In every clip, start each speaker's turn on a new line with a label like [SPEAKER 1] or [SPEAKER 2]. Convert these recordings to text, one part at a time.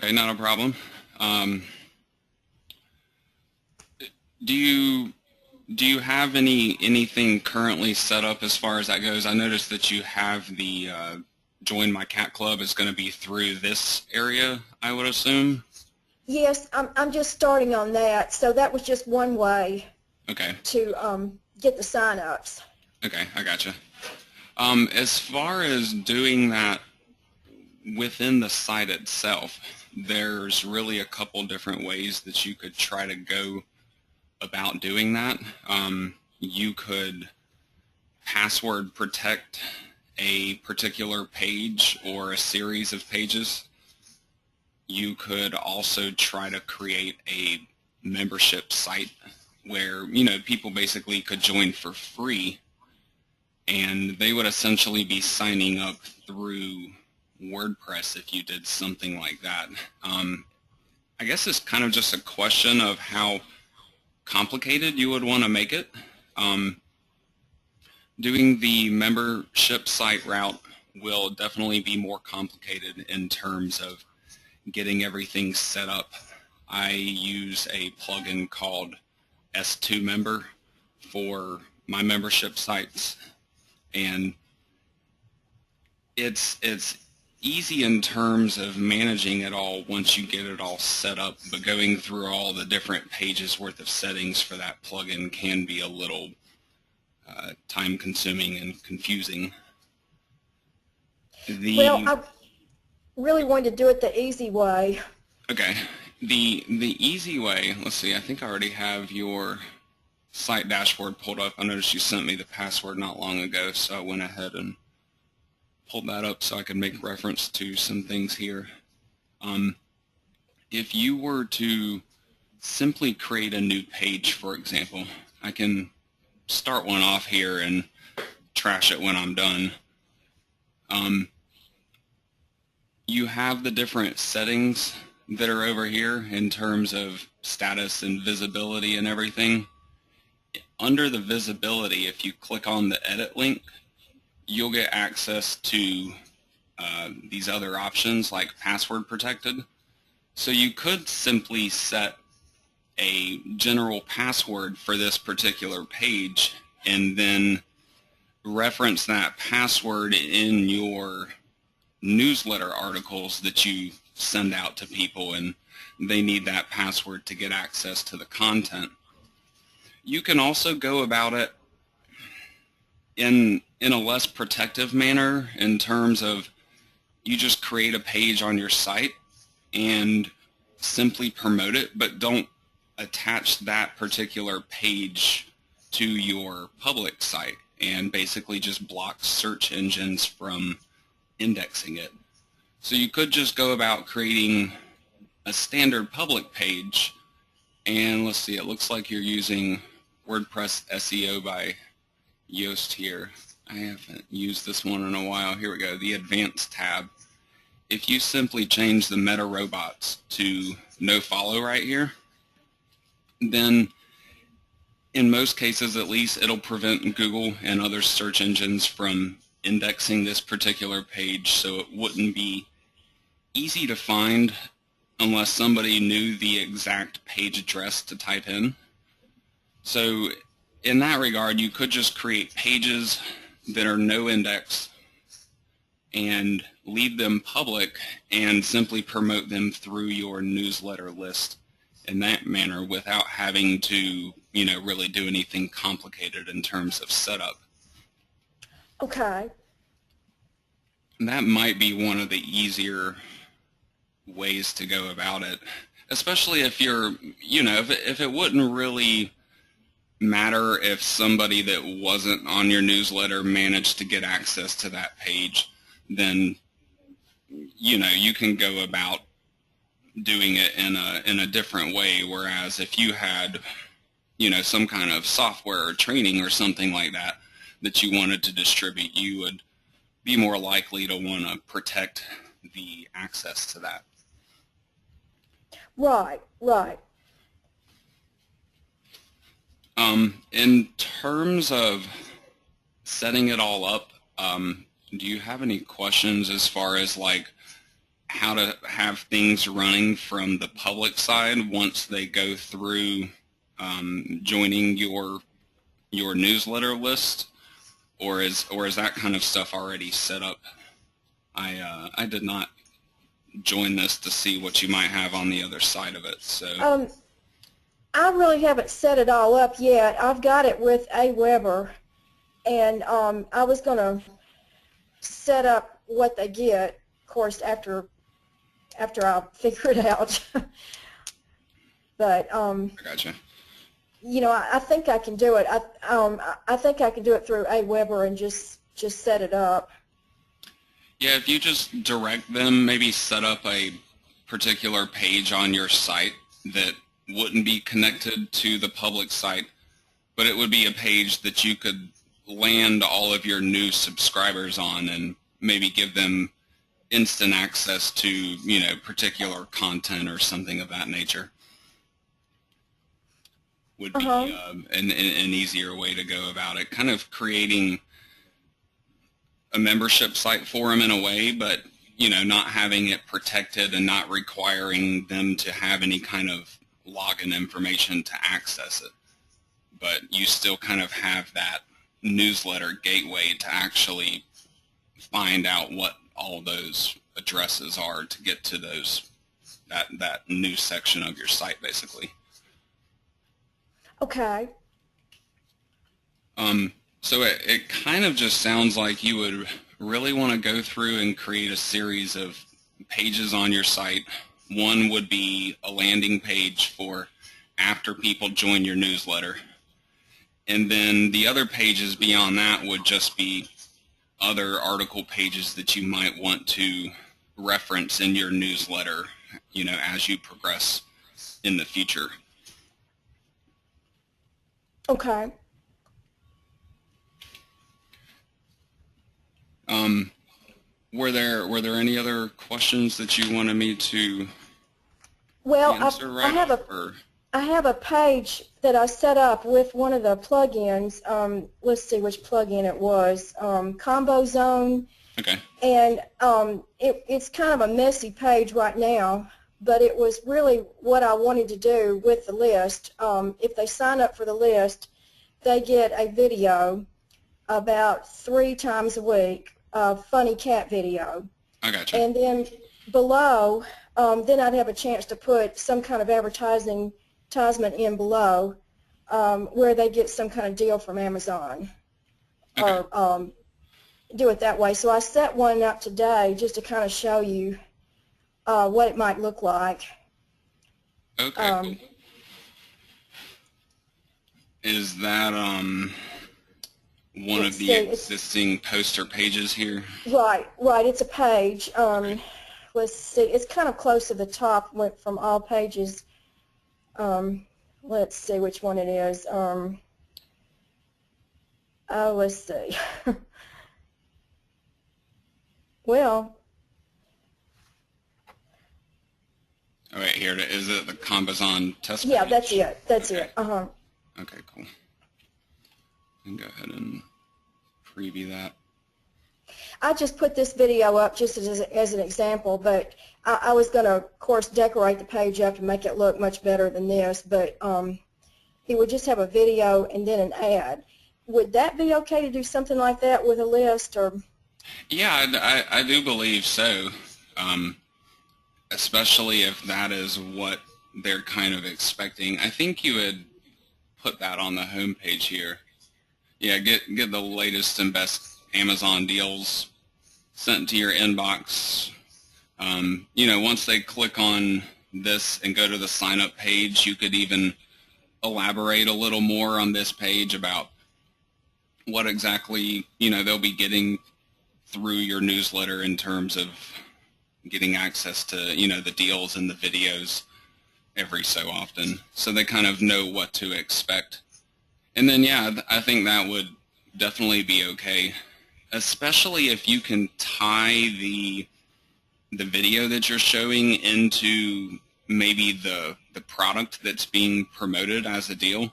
[SPEAKER 1] Okay, not a problem. Um, do you do you have anything currently set up as far as that goes? I noticed that you have the join my cat club is going to be through this area, I would assume.
[SPEAKER 2] Yes, I'm just starting on that. So that was just one way
[SPEAKER 1] Okay,
[SPEAKER 2] to get the sign-ups.
[SPEAKER 1] okay, I gotcha. As far as doing that within the site itself, there's really a couple different ways that you could try to go about doing that. You could password protect a particular page or a series of pages. You could also try to create a membership site where, people basically could join for free, and they would essentially be signing up through WordPress if you did something like that. I guess it's kind of just a question of how complicated you would want to make it. Doing the membership site route will definitely be more complicated in terms of getting everything set up. I use a plugin called S2 Member for my membership sites, and it's easy in terms of managing it all once you get it all set up, but going through all the different pages worth of settings for that plugin can be a little time consuming and confusing.
[SPEAKER 2] Well,
[SPEAKER 1] The
[SPEAKER 2] I really wanted to do it the easy way.
[SPEAKER 1] Okay, the easy way, let's see, I think I already have your site dashboard pulled up. I noticed you sent me the password not long ago, so I went ahead and pulled that up so I could make reference to some things here. If you were to simply create a new page, for example, I can start one off here and trash it when I'm done. You have the different settings that are over here in terms of status and visibility and everything. Under the visibility, if you click on the edit link, you'll get access to these other options like password protected. So you could simply set a general password for this particular page and then reference that password in your newsletter articles that you send out to people, and they need that password to get access to the content. You can also go about it in a less protective manner in terms of you just create a page on your site and simply promote it, but don't attach that particular page to your public site, and basically just block search engines from indexing it. So you could just go about creating a standard public page, and let's see, it looks like you're using WordPress SEO by Yoast here. I haven't used this one in a while. Here we go, the Advanced tab. If you simply change the meta robots to no follow right here, then in most cases at least, it'll prevent Google and other search engines from indexing this particular page, so it wouldn't be easy to find unless somebody knew the exact page address to type in. So in that regard, you could just create pages that are no index and leave them public and simply promote them through your newsletter list in that manner without having to, really do anything complicated in terms of setup.
[SPEAKER 2] Okay.
[SPEAKER 1] That might be one of the easier ways to go about it, especially if you're, if it wouldn't really matter if somebody that wasn't on your newsletter managed to get access to that page, then, you can go about doing it in a different way. Whereas if you had, some kind of software or training or something like that that you wanted to distribute, you would be more likely to want to protect the access to that.
[SPEAKER 2] Right, right.
[SPEAKER 1] In terms of setting it all up, do you have any questions as far as like how to have things running from the public side once they go through joining your newsletter list, or is that kind of stuff already set up? I did not join this to see what you might have on the other side of it. So
[SPEAKER 2] I really haven't set it all up yet. I've got it with Aweber, and I was going to set up what they get, of course, after I figure it out. But
[SPEAKER 1] I gotcha.
[SPEAKER 2] you know, I think I can do it. I think I can do it through Aweber and just set it up.
[SPEAKER 1] Yeah, if you just direct them, maybe set up a particular page on your site that wouldn't be connected to the public site, but it would be a page that you could land all of your new subscribers on and maybe give them instant access to, you know, particular content or something of that nature. Would be an easier way to go about it. Kind of creating a membership site for them in a way, but, you know, not having it protected and not requiring them to have any kind of login information to access it. But you still kind of have that newsletter gateway to actually find out what all those addresses are to get to those that new section of your site, basically.
[SPEAKER 2] Okay.
[SPEAKER 1] So it kind of just sounds like you would really want to go through and create a series of pages on your site. One would be a landing page for after people join your newsletter. And then the other pages beyond that would just be other article pages that you might want to reference in your newsletter, you know, as you progress in the future.
[SPEAKER 2] Okay.
[SPEAKER 1] Were there any other questions that you wanted me to
[SPEAKER 2] Well,
[SPEAKER 1] answer
[SPEAKER 2] I have a page that I set up with one of the plugins. Let's see which plugin it was. Combo Zone.
[SPEAKER 1] Okay.
[SPEAKER 2] And it's kind of a messy page right now, but it was really what I wanted to do with the list. If they sign up for the list, they get a video about 3 times a week, a funny cat video.
[SPEAKER 1] I got you.
[SPEAKER 2] And then below, then I'd have a chance to put some kind of advertisement in below where they get some kind of deal from Amazon.
[SPEAKER 1] Okay.
[SPEAKER 2] Or do it that way. So I set one up today just to kind of show you what it might look like.
[SPEAKER 1] Okay, cool. Is that one of the existing poster pages here?
[SPEAKER 2] Right. It's a page. Let's see. It's kind of close to the top. Went from all pages. Let's see which one it is. Let's see. Well.
[SPEAKER 1] Oh, wait, here it is. Is it the Combazon test page?
[SPEAKER 2] Yeah, that's it. That's it.
[SPEAKER 1] Okay, cool. And go ahead and preview that.
[SPEAKER 2] I just put this video up just as an example, but I was going to, of course, decorate the page up to make it look much better than this, but it would just have a video and then an ad. Would that be okay to do something like that with a list? Or?
[SPEAKER 1] Yeah, I do believe so, especially if that is what they're kind of expecting. I think you would put that on the home page here. Yeah, get the latest and best Amazon deals sent to your inbox. You know, once they click on this and go to the sign up page, you could even elaborate a little more on this page about what exactly, you know, they'll be getting through your newsletter in terms of getting access to, you know, the deals and the videos every so often, so they kind of know what to expect. And then, yeah, I think that would definitely be okay, especially if you can tie the video that you're showing into maybe the product that's being promoted as a deal.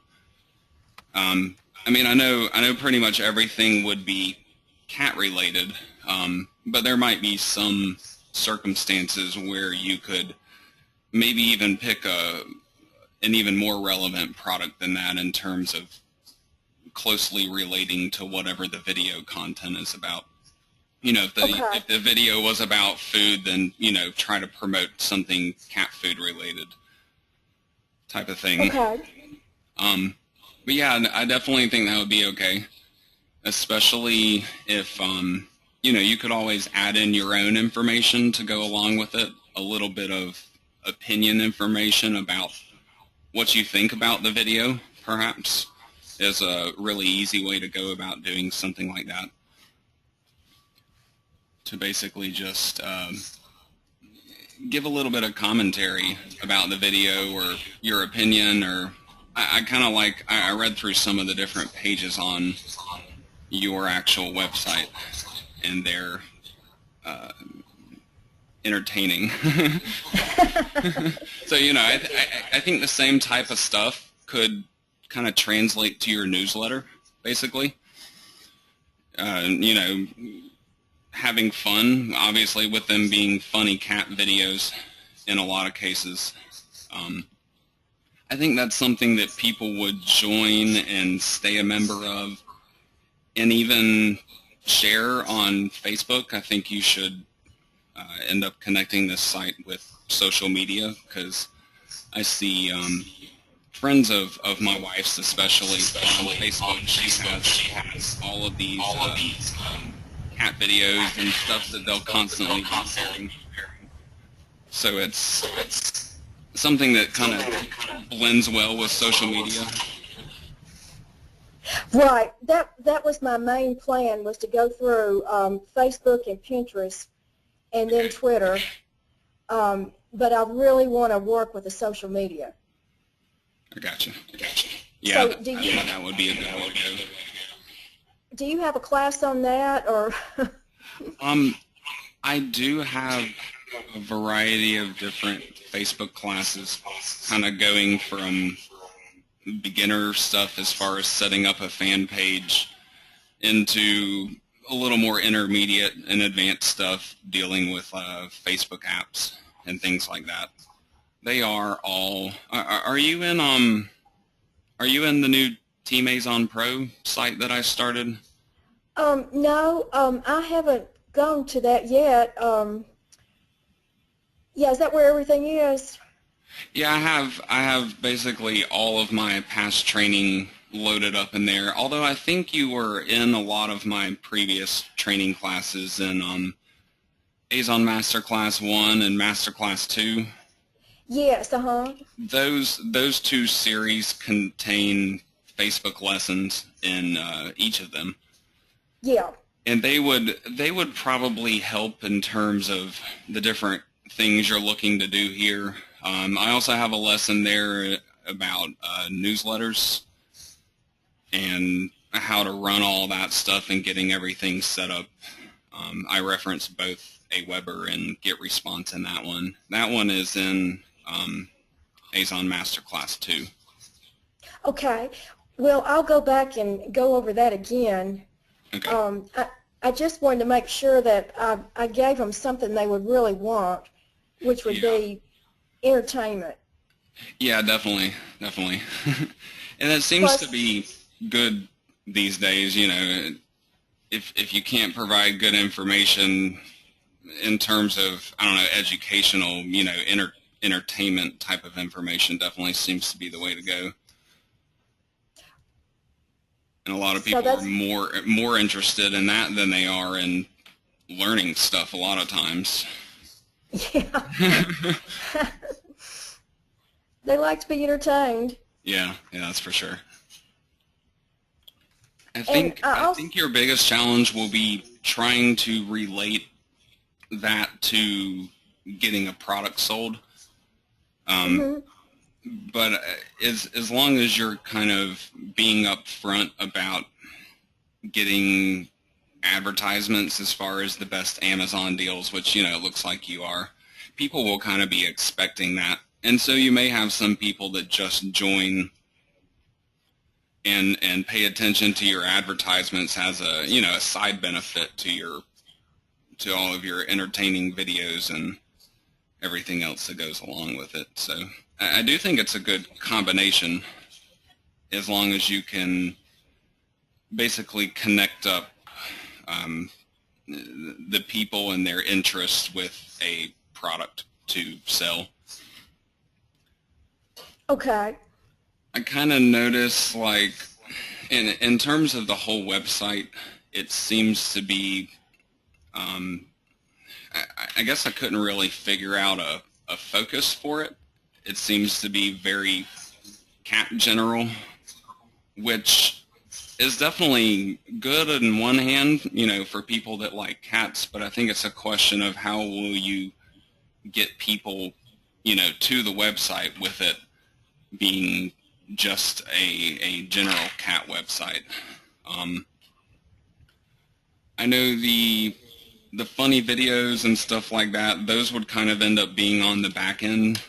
[SPEAKER 1] I mean, I know pretty much everything would be cat related, but there might be some circumstances where you could maybe even pick an even more relevant product than that in terms of closely relating to whatever the video content is about. You know,
[SPEAKER 2] Okay.
[SPEAKER 1] if the video was about food, then, you know, try to promote something cat food related type of thing.
[SPEAKER 2] Okay.
[SPEAKER 1] But yeah, I definitely think that would be okay, especially if, you know, you could always add in your own information to go along with it, a little bit of opinion information about what you think about the video, perhaps, is a really easy way to go about doing something like that. To basically just give a little bit of commentary about the video or your opinion, or I kind of like, I read through some of the different pages on your actual website, and they're entertaining. So, you know, I think the same type of stuff could kind of translate to your newsletter, basically. You know, having fun, obviously, with them being funny cat videos in a lot of cases. I think that's something that people would join and stay a member of, and even share on Facebook. I think you should end up connecting this site with social media, because I see friends of my wife's, especially on Facebook, she has all of these cat videos and stuff that they'll constantly be sharing. So it's something that kind of blends well with social media.
[SPEAKER 2] Right. That was my main plan, was to go through Facebook and Pinterest and then Twitter. But I really want to work with the social media.
[SPEAKER 1] I gotcha. Yeah,
[SPEAKER 2] So
[SPEAKER 1] that would be a good way to go.
[SPEAKER 2] do you have a class on that, or?
[SPEAKER 1] I do have a variety of different Facebook classes, kind of going from beginner stuff as far as setting up a fan page into a little more intermediate and advanced stuff dealing with Facebook apps and things like that. They are all. Are you in the new T-Maison Pro site that I started?
[SPEAKER 2] No, I haven't gone to that yet. Yeah, is that where everything is?
[SPEAKER 1] Yeah, I have basically all of my past training loaded up in there. Although I think you were in a lot of my previous training classes in Azon Masterclass 1 and Masterclass 2.
[SPEAKER 2] Yes, uh-huh.
[SPEAKER 1] Those two series contain Facebook lessons in each of them.
[SPEAKER 2] Yeah.
[SPEAKER 1] And they would probably help in terms of the different things you're looking to do here. I also have a lesson there about newsletters and how to run all that stuff and getting everything set up. I reference both Aweber and GetResponse in that one. That one is in Azon Masterclass 2.
[SPEAKER 2] Okay. Well, I'll go back and go over that again.
[SPEAKER 1] Okay.
[SPEAKER 2] I just wanted to make sure that I gave them something they would really want, which would be entertainment.
[SPEAKER 1] Yeah, definitely. And it seems to be good these days, you know, if you can't provide good information in terms of, I don't know, educational, you know, entertainment type of information, definitely seems to be the way to go. And a lot of people are more interested in that than they are in learning stuff a lot of times.
[SPEAKER 2] Yeah. They like to be entertained.
[SPEAKER 1] Yeah, that's for sure. I think your biggest challenge will be trying to relate that to getting a product sold. But as long as you're kind of being upfront about getting advertisements as far as the best Amazon deals, which, you know, it looks like you are, people will kind of be expecting that. And so you may have some people that just join and pay attention to your advertisements as a, you know, a side benefit to to all of your entertaining videos and everything else that goes along with it. So I do think it's a good combination, as long as you can basically connect up the people and their interests with a product to sell.
[SPEAKER 2] Okay.
[SPEAKER 1] I kind of notice, like, in terms of the whole website, it seems to be, I guess I couldn't really figure out a focus for it. It seems to be very cat general, which is definitely good in one hand, for people that like cats, but I think it's a question of how will you get people, to the website with it being just a general cat website. I know the funny videos and stuff like that, those would kind of end up being on the back end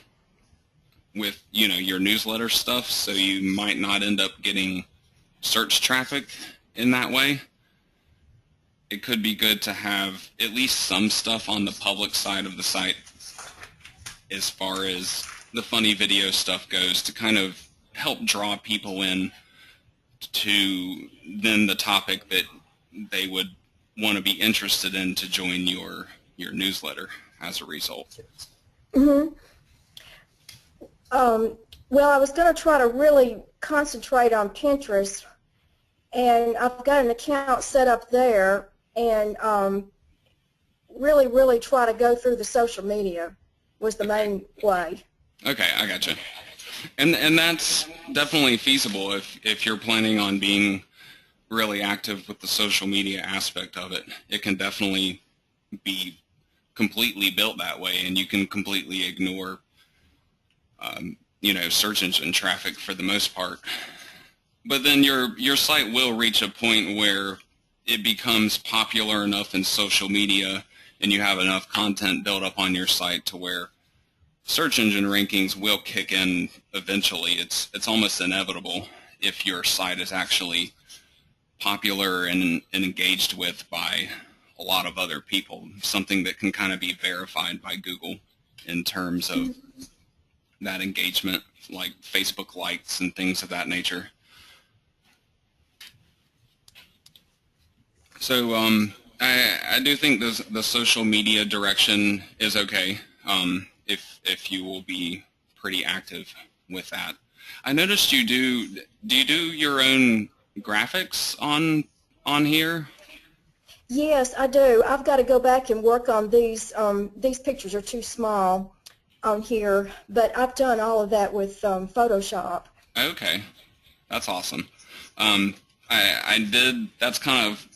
[SPEAKER 1] with, your newsletter stuff, so you might not end up getting search traffic in that way. It could be good to have at least some stuff on the public side of the site as far as the funny video stuff goes, to kind of help draw people in to then the topic that they would want to be interested in to join your newsletter as a result.
[SPEAKER 2] Mm-hmm. Well, I was going to try to really concentrate on Pinterest, and I've got an account set up there, and really try to go through the social media was the main way.
[SPEAKER 1] Okay, I gotcha. And that's definitely feasible if you're planning on being really active with the social media aspect of it. It can definitely be completely built that way, and you can completely ignore search engine traffic for the most part. But then your site will reach a point where it becomes popular enough in social media, and you have enough content built up on your site to where search engine rankings will kick in eventually. It's almost inevitable if your site is actually popular and engaged with by a lot of other people, something that can kind of be verified by Google in terms of that engagement, like Facebook likes and things of that nature. So I do think the social media direction is okay, if you will be pretty active with that. I noticed you do you do your own graphics on here?
[SPEAKER 2] Yes, I do. I've got to go back and work on these. These pictures are too small on here, but I've done all of that with Photoshop.
[SPEAKER 1] Okay, that's awesome. I did, that's kind of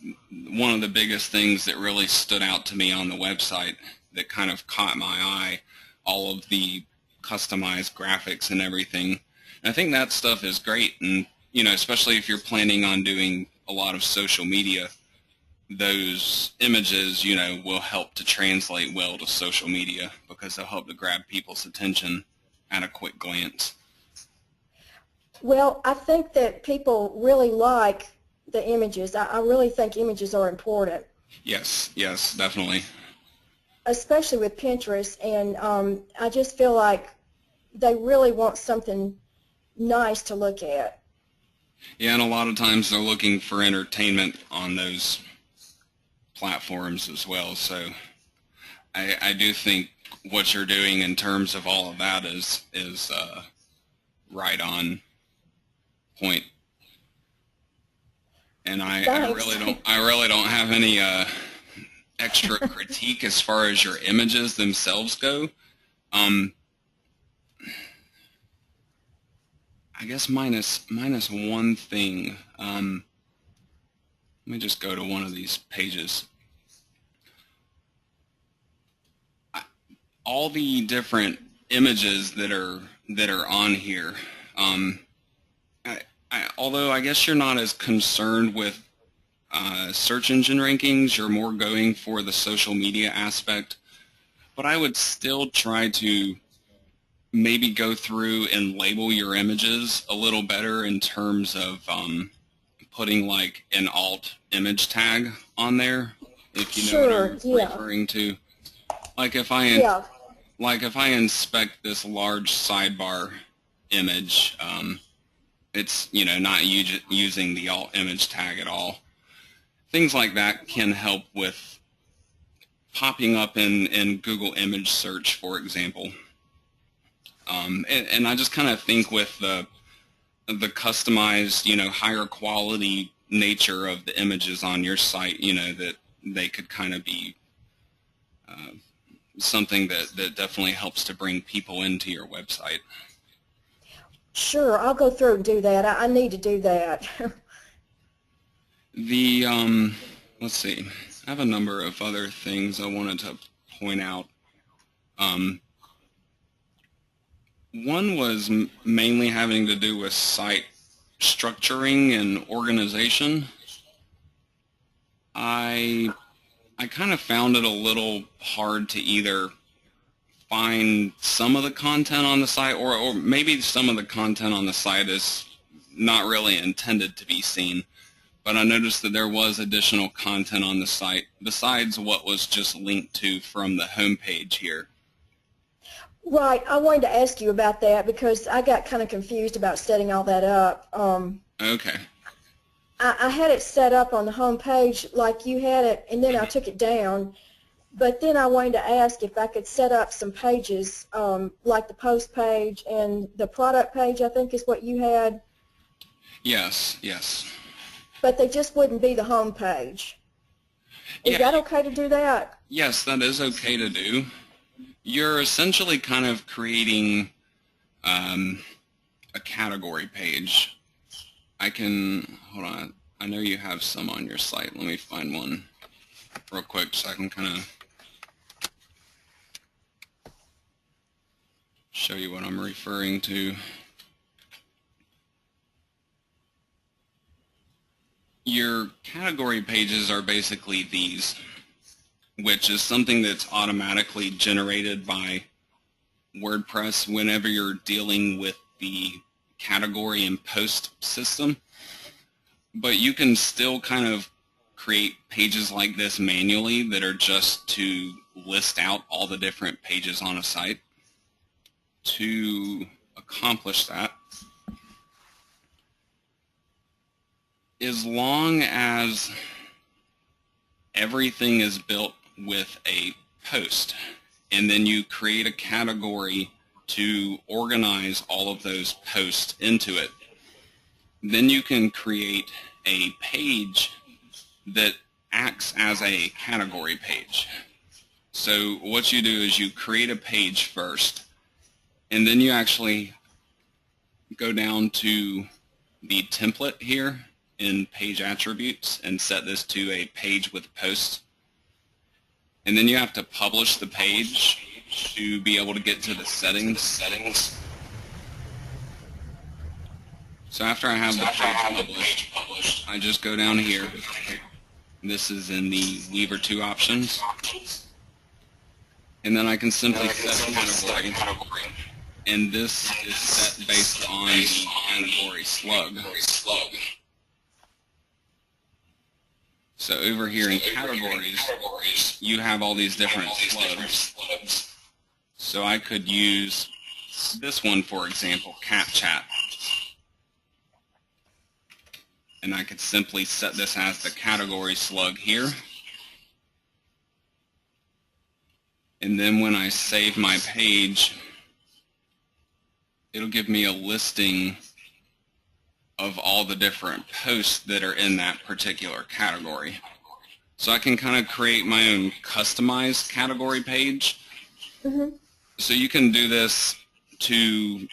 [SPEAKER 1] one of the biggest things that really stood out to me on the website that kind of caught my eye, all of the customized graphics and everything. And I think that stuff is great, and especially if you're planning on doing a lot of social media, those images, will help to translate well to social media because they'll help to grab people's attention at a quick glance.
[SPEAKER 2] Well, I think that people really like the images. I really think images are important.
[SPEAKER 1] Yes, definitely.
[SPEAKER 2] Especially with Pinterest, and I just feel like they really want something nice to look at.
[SPEAKER 1] Yeah, and a lot of times they're looking for entertainment on those platforms as well. So I do think what you're doing in terms of all of that is right on point. And I really don't have any extra critique as far as your images themselves go. I guess minus one thing. Let me just go to one of these pages. All the different images that are on here. Although I guess you're not as concerned with search engine rankings, you're more going for the social media aspect. But I would still try to maybe go through and label your images a little better in terms of putting like an alt image tag on there, if you know what I'm
[SPEAKER 2] Sure, yeah,
[SPEAKER 1] referring to. Like if
[SPEAKER 2] yeah.
[SPEAKER 1] I inspect this large sidebar image, it's not using the alt image tag at all. Things like that can help with popping up in Google image search, for example. And I just kind of think with the customized, higher quality nature of the images on your site, that they could kind of be something that definitely helps to bring people into your website.
[SPEAKER 2] Sure, I'll go through and do that. I need to do that.
[SPEAKER 1] Let's see. I have a number of other things I wanted to point out. One was mainly having to do with site structuring and organization. I kind of found it a little hard to either find some of the content on the site, or maybe some of the content on the site is not really intended to be seen. But I noticed that there was additional content on the site besides what was just linked to from the home page here.
[SPEAKER 2] Right, I wanted to ask you about that because I got kind of confused about setting all that up.
[SPEAKER 1] Okay.
[SPEAKER 2] I had it set up on the home page like you had it, and then I took it down. But then I wanted to ask if I could set up some pages, like the post page and the product page, I think is what you had.
[SPEAKER 1] Yes, yes.
[SPEAKER 2] But they just wouldn't be the home page. Is that okay to do that?
[SPEAKER 1] Yes, that is okay to do. You're essentially kind of creating a category page. Hold on, I know you have some on your site. Let me find one real quick so I can kind of show you what I'm referring to. Your category pages are basically these, which is something that's automatically generated by WordPress whenever you're dealing with the category and post system. But you can still kind of create pages like this manually that are just to list out all the different pages on a site. To accomplish that, as long as everything is built with a post, and then you create a category to organize all of those posts into it, then you can create a page that acts as a category page. So what you do is you create a page first, and then you actually go down to the template here in page attributes and set this to a page with posts. And then you have to publish the page to be able to get to the settings. So after I have the page published, I just go down here. This is in the Weaver 2 options. And then I can simply set a category. And this is set based on the category slug. So over here in categories, you have all these different slugs. So I could use this one, for example, Cat Chat. And I could simply set this as the category slug here. And then when I save my page, it'll give me a listing of all the different posts that are in that particular category. So I can kind of create my own customized category page.
[SPEAKER 2] Mm-hmm. So
[SPEAKER 1] you can do this to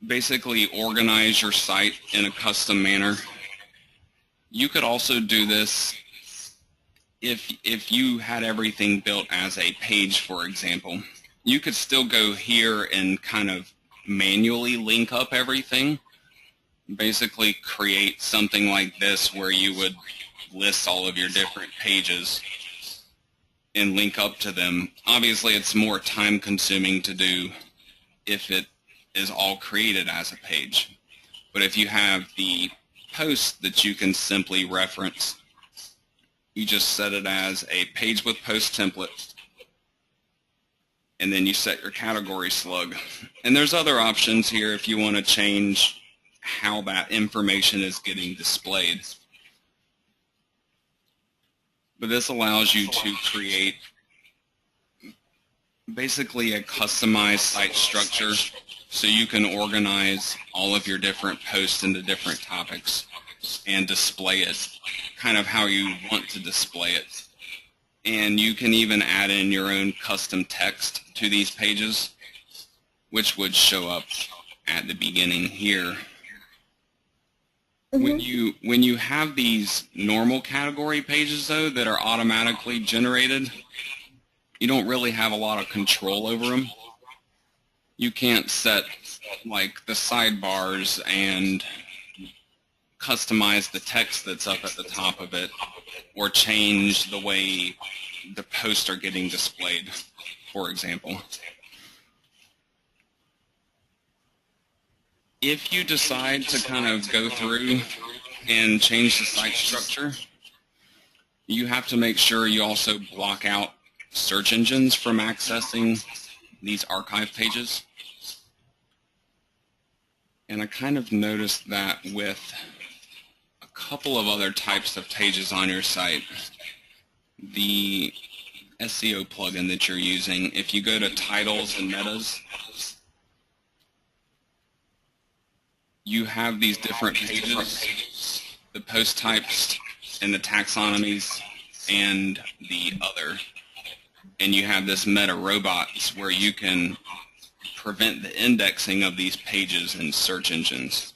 [SPEAKER 1] basically organize your site in a custom manner. You could also do this if you had everything built as a page, for example. You could still go here and kind of manually link up everything. Basically create something like this where you would list all of your different pages and link up to them. Obviously it's more time consuming to do if it is all created as a page. But if you have the post that you can simply reference you just set it as a page with post template, and then you set your category slug. And there's other options here if you want to change how that information is getting displayed. But this allows you to create basically a customized site structure so you can organize all of your different posts into different topics and display it kind of how you want to display it. And you can even add in your own custom text to these pages, which would show up at the beginning here.
[SPEAKER 2] Mm-hmm.
[SPEAKER 1] When you have these normal category pages, though, that are automatically generated, you don't really have a lot of control over them. You can't set, like, the sidebars and customize the text that's up at the top of it, or change the way the posts are getting displayed, for example. If you decide to kind of go through and change the site structure, you have to make sure you also block out search engines from accessing these archive pages. And I kind of noticed that with a couple of other types of pages on your site. The SEO plugin that you're using, if you go to titles and metas, you have these different pages, the post types and the taxonomies and the other. And you have this meta robots where you can prevent the indexing of these pages in search engines.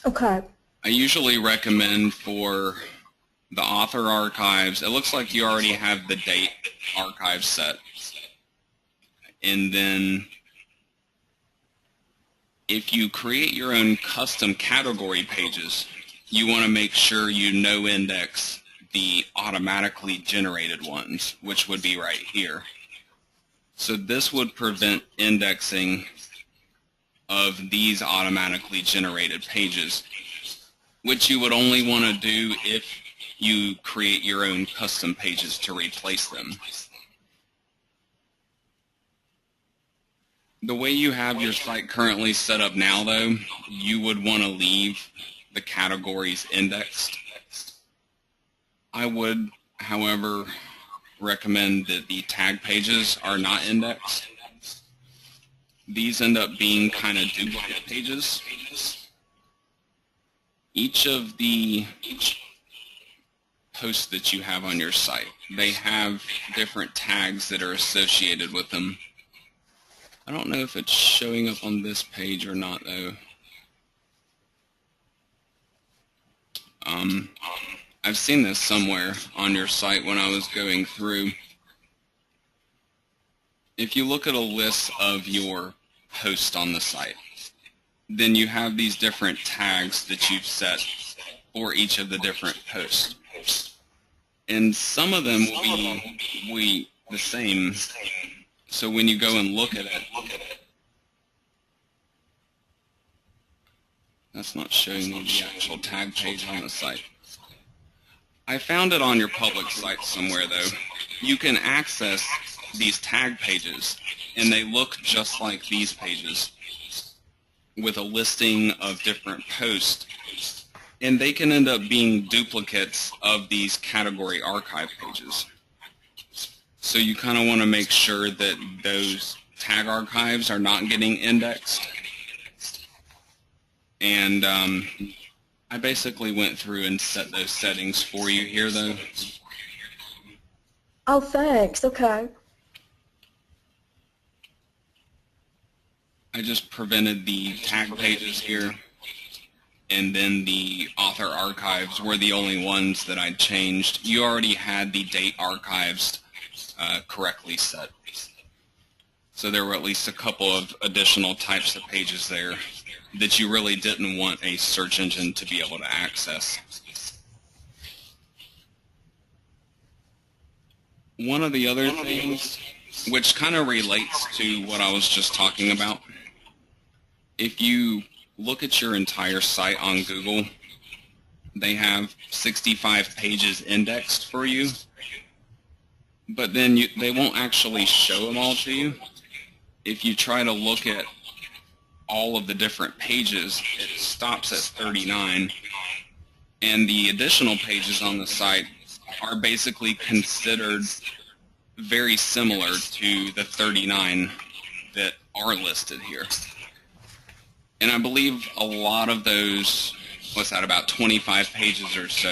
[SPEAKER 2] Okay.
[SPEAKER 1] I usually recommend for the author archives, it looks like you already have the date archive set. And then if you create your own custom category pages, you want to make sure you no index the automatically generated ones, which would be right here. So this would prevent indexing of these automatically generated pages, which you would only want to do if you create your own custom pages to replace them. The way you have your site currently set up now, though, you would want to leave the categories indexed. I would, however, recommend that the tag pages are not indexed. These end up being kind of duplicate pages. Each of the posts that you have on your site, they have different tags that are associated with them. I don't know if it's showing up on this page or not, though. I've seen this somewhere on your site when I was going through. If you look at a list of your posts on the site, then you have these different tags that you've set for each of the different posts. And some of them will be the same. So when you go and look at it, that's not showing me the actual tag page on the site. I found it on your public site somewhere, though. You can access these tag pages, and they look just like these pages with a listing of different posts. And they can end up being duplicates of these category archive pages. So you kind of want to make sure that those tag archives are not getting indexed. And I basically went through and set those settings for you here, though.
[SPEAKER 2] Oh, thanks. Okay.
[SPEAKER 1] I just prevented the tag pages here, and then the author archives were the only ones that I changed. You already had the date archives correctly set. So there were at least a couple of additional types of pages there that you really didn't want a search engine to be able to access. One of the other things, which kind of relates to what I was just talking about, if you look at your entire site on Google, they have 65 pages indexed for you, but then they won't actually show them all to you. If you try to look at all of the different pages, it stops at 39, and the additional pages on the site are basically considered very similar to the 39 that are listed here. And I believe a lot of those, what's that, about 25 pages or so,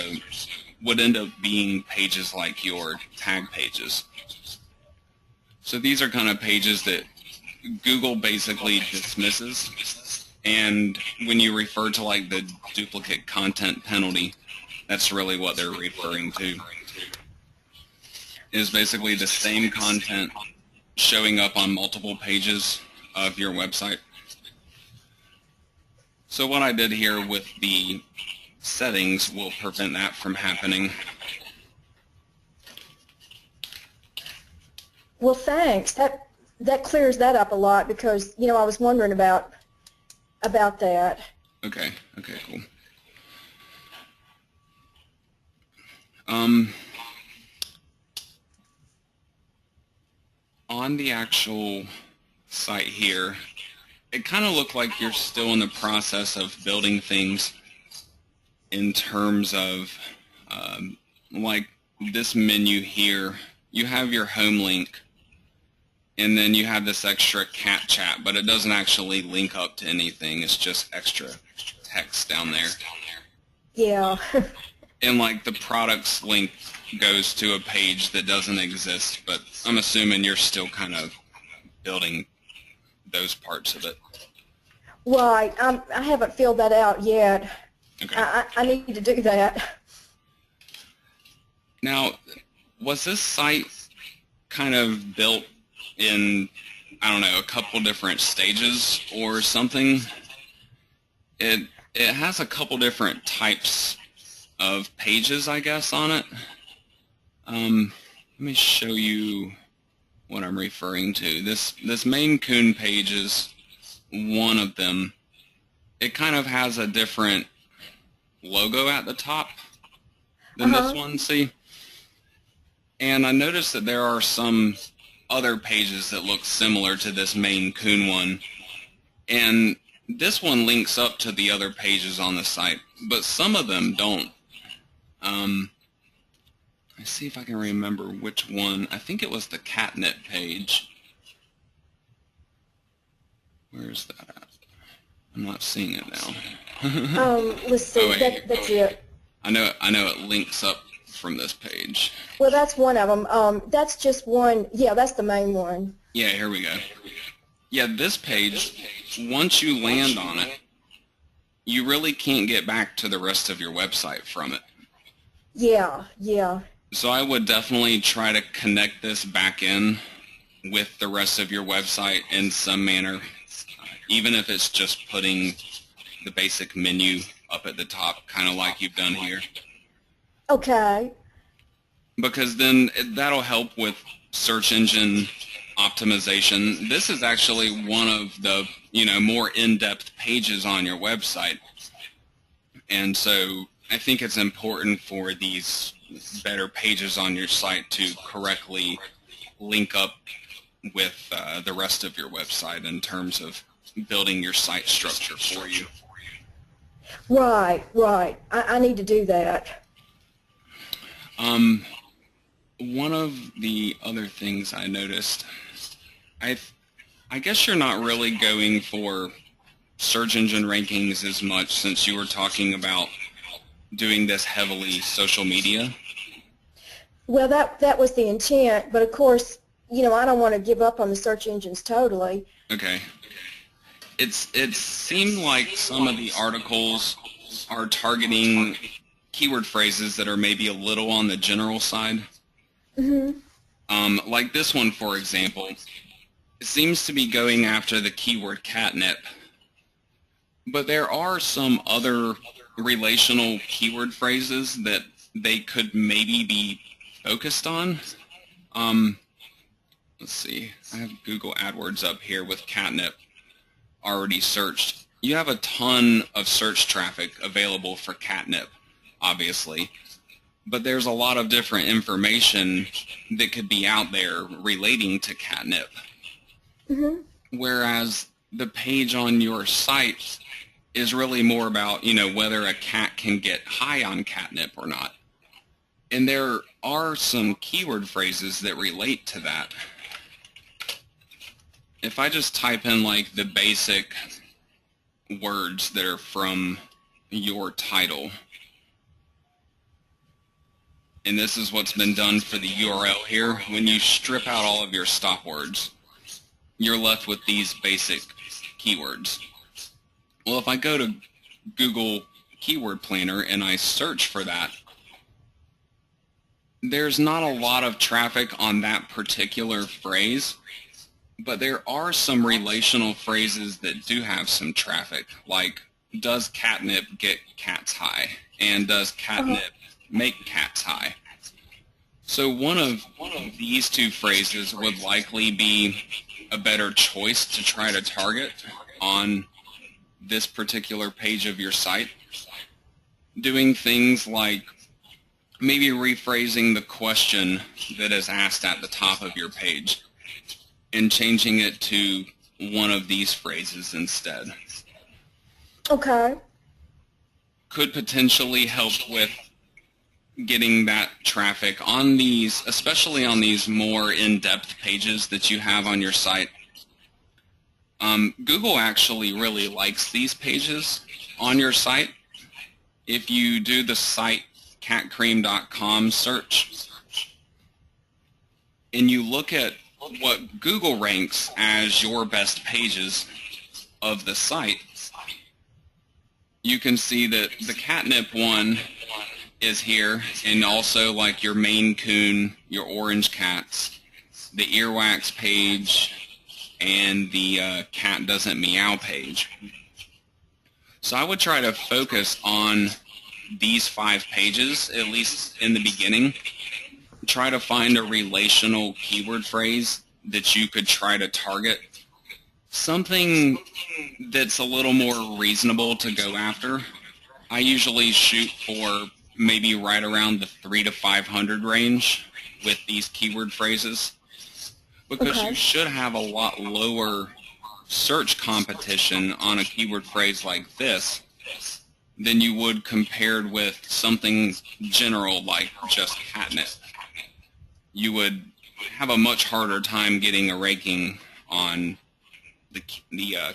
[SPEAKER 1] would end up being pages like your tag pages. So these are kind of pages that Google basically dismisses, and when you refer to like the duplicate content penalty, that's really what they're referring to. Is basically the same content showing up on multiple pages of your website. So what I did here with the settings will prevent that from happening.
[SPEAKER 2] Well, thanks. That clears that up a lot, because I was wondering about that.
[SPEAKER 1] Okay, cool. On the actual site here, it kind of looked like you're still in the process of building things in terms of like this menu here. You have your home link, and then you have this extra cat chat, but it doesn't actually link up to anything. It's just extra text down there.
[SPEAKER 2] Yeah.
[SPEAKER 1] And like the products link goes to a page that doesn't exist, but I'm assuming you're still kind of building those parts of it.
[SPEAKER 2] Right. I haven't filled that out yet.
[SPEAKER 1] Okay.
[SPEAKER 2] I need to do that.
[SPEAKER 1] Now, was this site kind of built in, I don't know, a couple different stages or something? It has a couple different types of pages, I guess, on it. Let me show you what I'm referring to. This Maine Coon page is one of them. It kind of has a different logo at the top than this one, see? And I noticed that there are some other pages that look similar to this Maine Coon one. And this one links up to the other pages on the site, but some of them don't. Let's see if I can remember which one. I think it was the catnip page. Where's that at? I'm not seeing it now.
[SPEAKER 2] Let's see.
[SPEAKER 1] Oh, wait,
[SPEAKER 2] That's it.
[SPEAKER 1] I know it links up from this page.
[SPEAKER 2] Well, that's one of them. That's just one. Yeah, that's the main one.
[SPEAKER 1] Yeah, here we go. Yeah, this page, once you land on it, you really can't get back to the rest of your website from it.
[SPEAKER 2] Yeah.
[SPEAKER 1] So I would definitely try to connect this back in with the rest of your website in some manner, even if it's just putting the basic menu up at the top, kind of like you've done here.
[SPEAKER 2] Okay.
[SPEAKER 1] Because then that'll help with search engine optimization. This is actually one of the more in-depth pages on your website, and so I think it's important for these better pages on your site to correctly link up with the rest of your website in terms of building your site structure for you.
[SPEAKER 2] Right. I need to do that.
[SPEAKER 1] One of the other things I noticed, I guess you're not really going for search engine rankings as much, since you were talking about doing this heavily social media.
[SPEAKER 2] Well, that was the intent, but of course, I don't want to give up on the search engines totally.
[SPEAKER 1] Okay. It seemed like some of the articles are targeting keyword phrases that are maybe a little on the general side. Mm-hmm. Like this one, for example, it seems to be going after the keyword catnip. But there are some other relational keyword phrases that they could maybe be focused on. Let's see. I have Google AdWords up here with catnip already searched. You have a ton of search traffic available for catnip. obviously, but there's a lot of different information that could be out there relating to catnip.
[SPEAKER 2] Mm-hmm.
[SPEAKER 1] Whereas the page on your site is really more about, whether a cat can get high on catnip or not. And there are some keyword phrases that relate to that. If I just type in like the basic words that are from your title, and this is what's been done for the URL here, when you strip out all of your stop words, you're left with these basic keywords. Well, if I go to Google Keyword Planner and I search for that, there's not a lot of traffic on that particular phrase, but there are some relational phrases that do have some traffic, like does catnip get cats high, and does catnip make cats high. So one of these two phrases would likely be a better choice to try to target on this particular page of your site. Doing things like maybe rephrasing the question that is asked at the top of your page and changing it to one of these phrases instead.
[SPEAKER 2] Okay.
[SPEAKER 1] Could potentially help with getting that traffic on these, especially on these more in-depth pages that you have on your site. Google actually really likes these pages on your site. If you do the site catcream.com search and you look at what Google ranks as your best pages of the site, you can see that the catnip one is here, and also like your Maine Coon, your orange cats, the earwax page, and the cat doesn't meow page. So I would try to focus on these 5 pages, at least in the beginning. Try to find a relational keyword phrase that you could try to target. Something that's a little more reasonable to go after. I usually shoot for maybe right around the 300 to 500 range with these keyword phrases, because you should have a lot lower search competition on a keyword phrase like this than you would compared with something general like just catnip. You would have a much harder time getting a ranking on the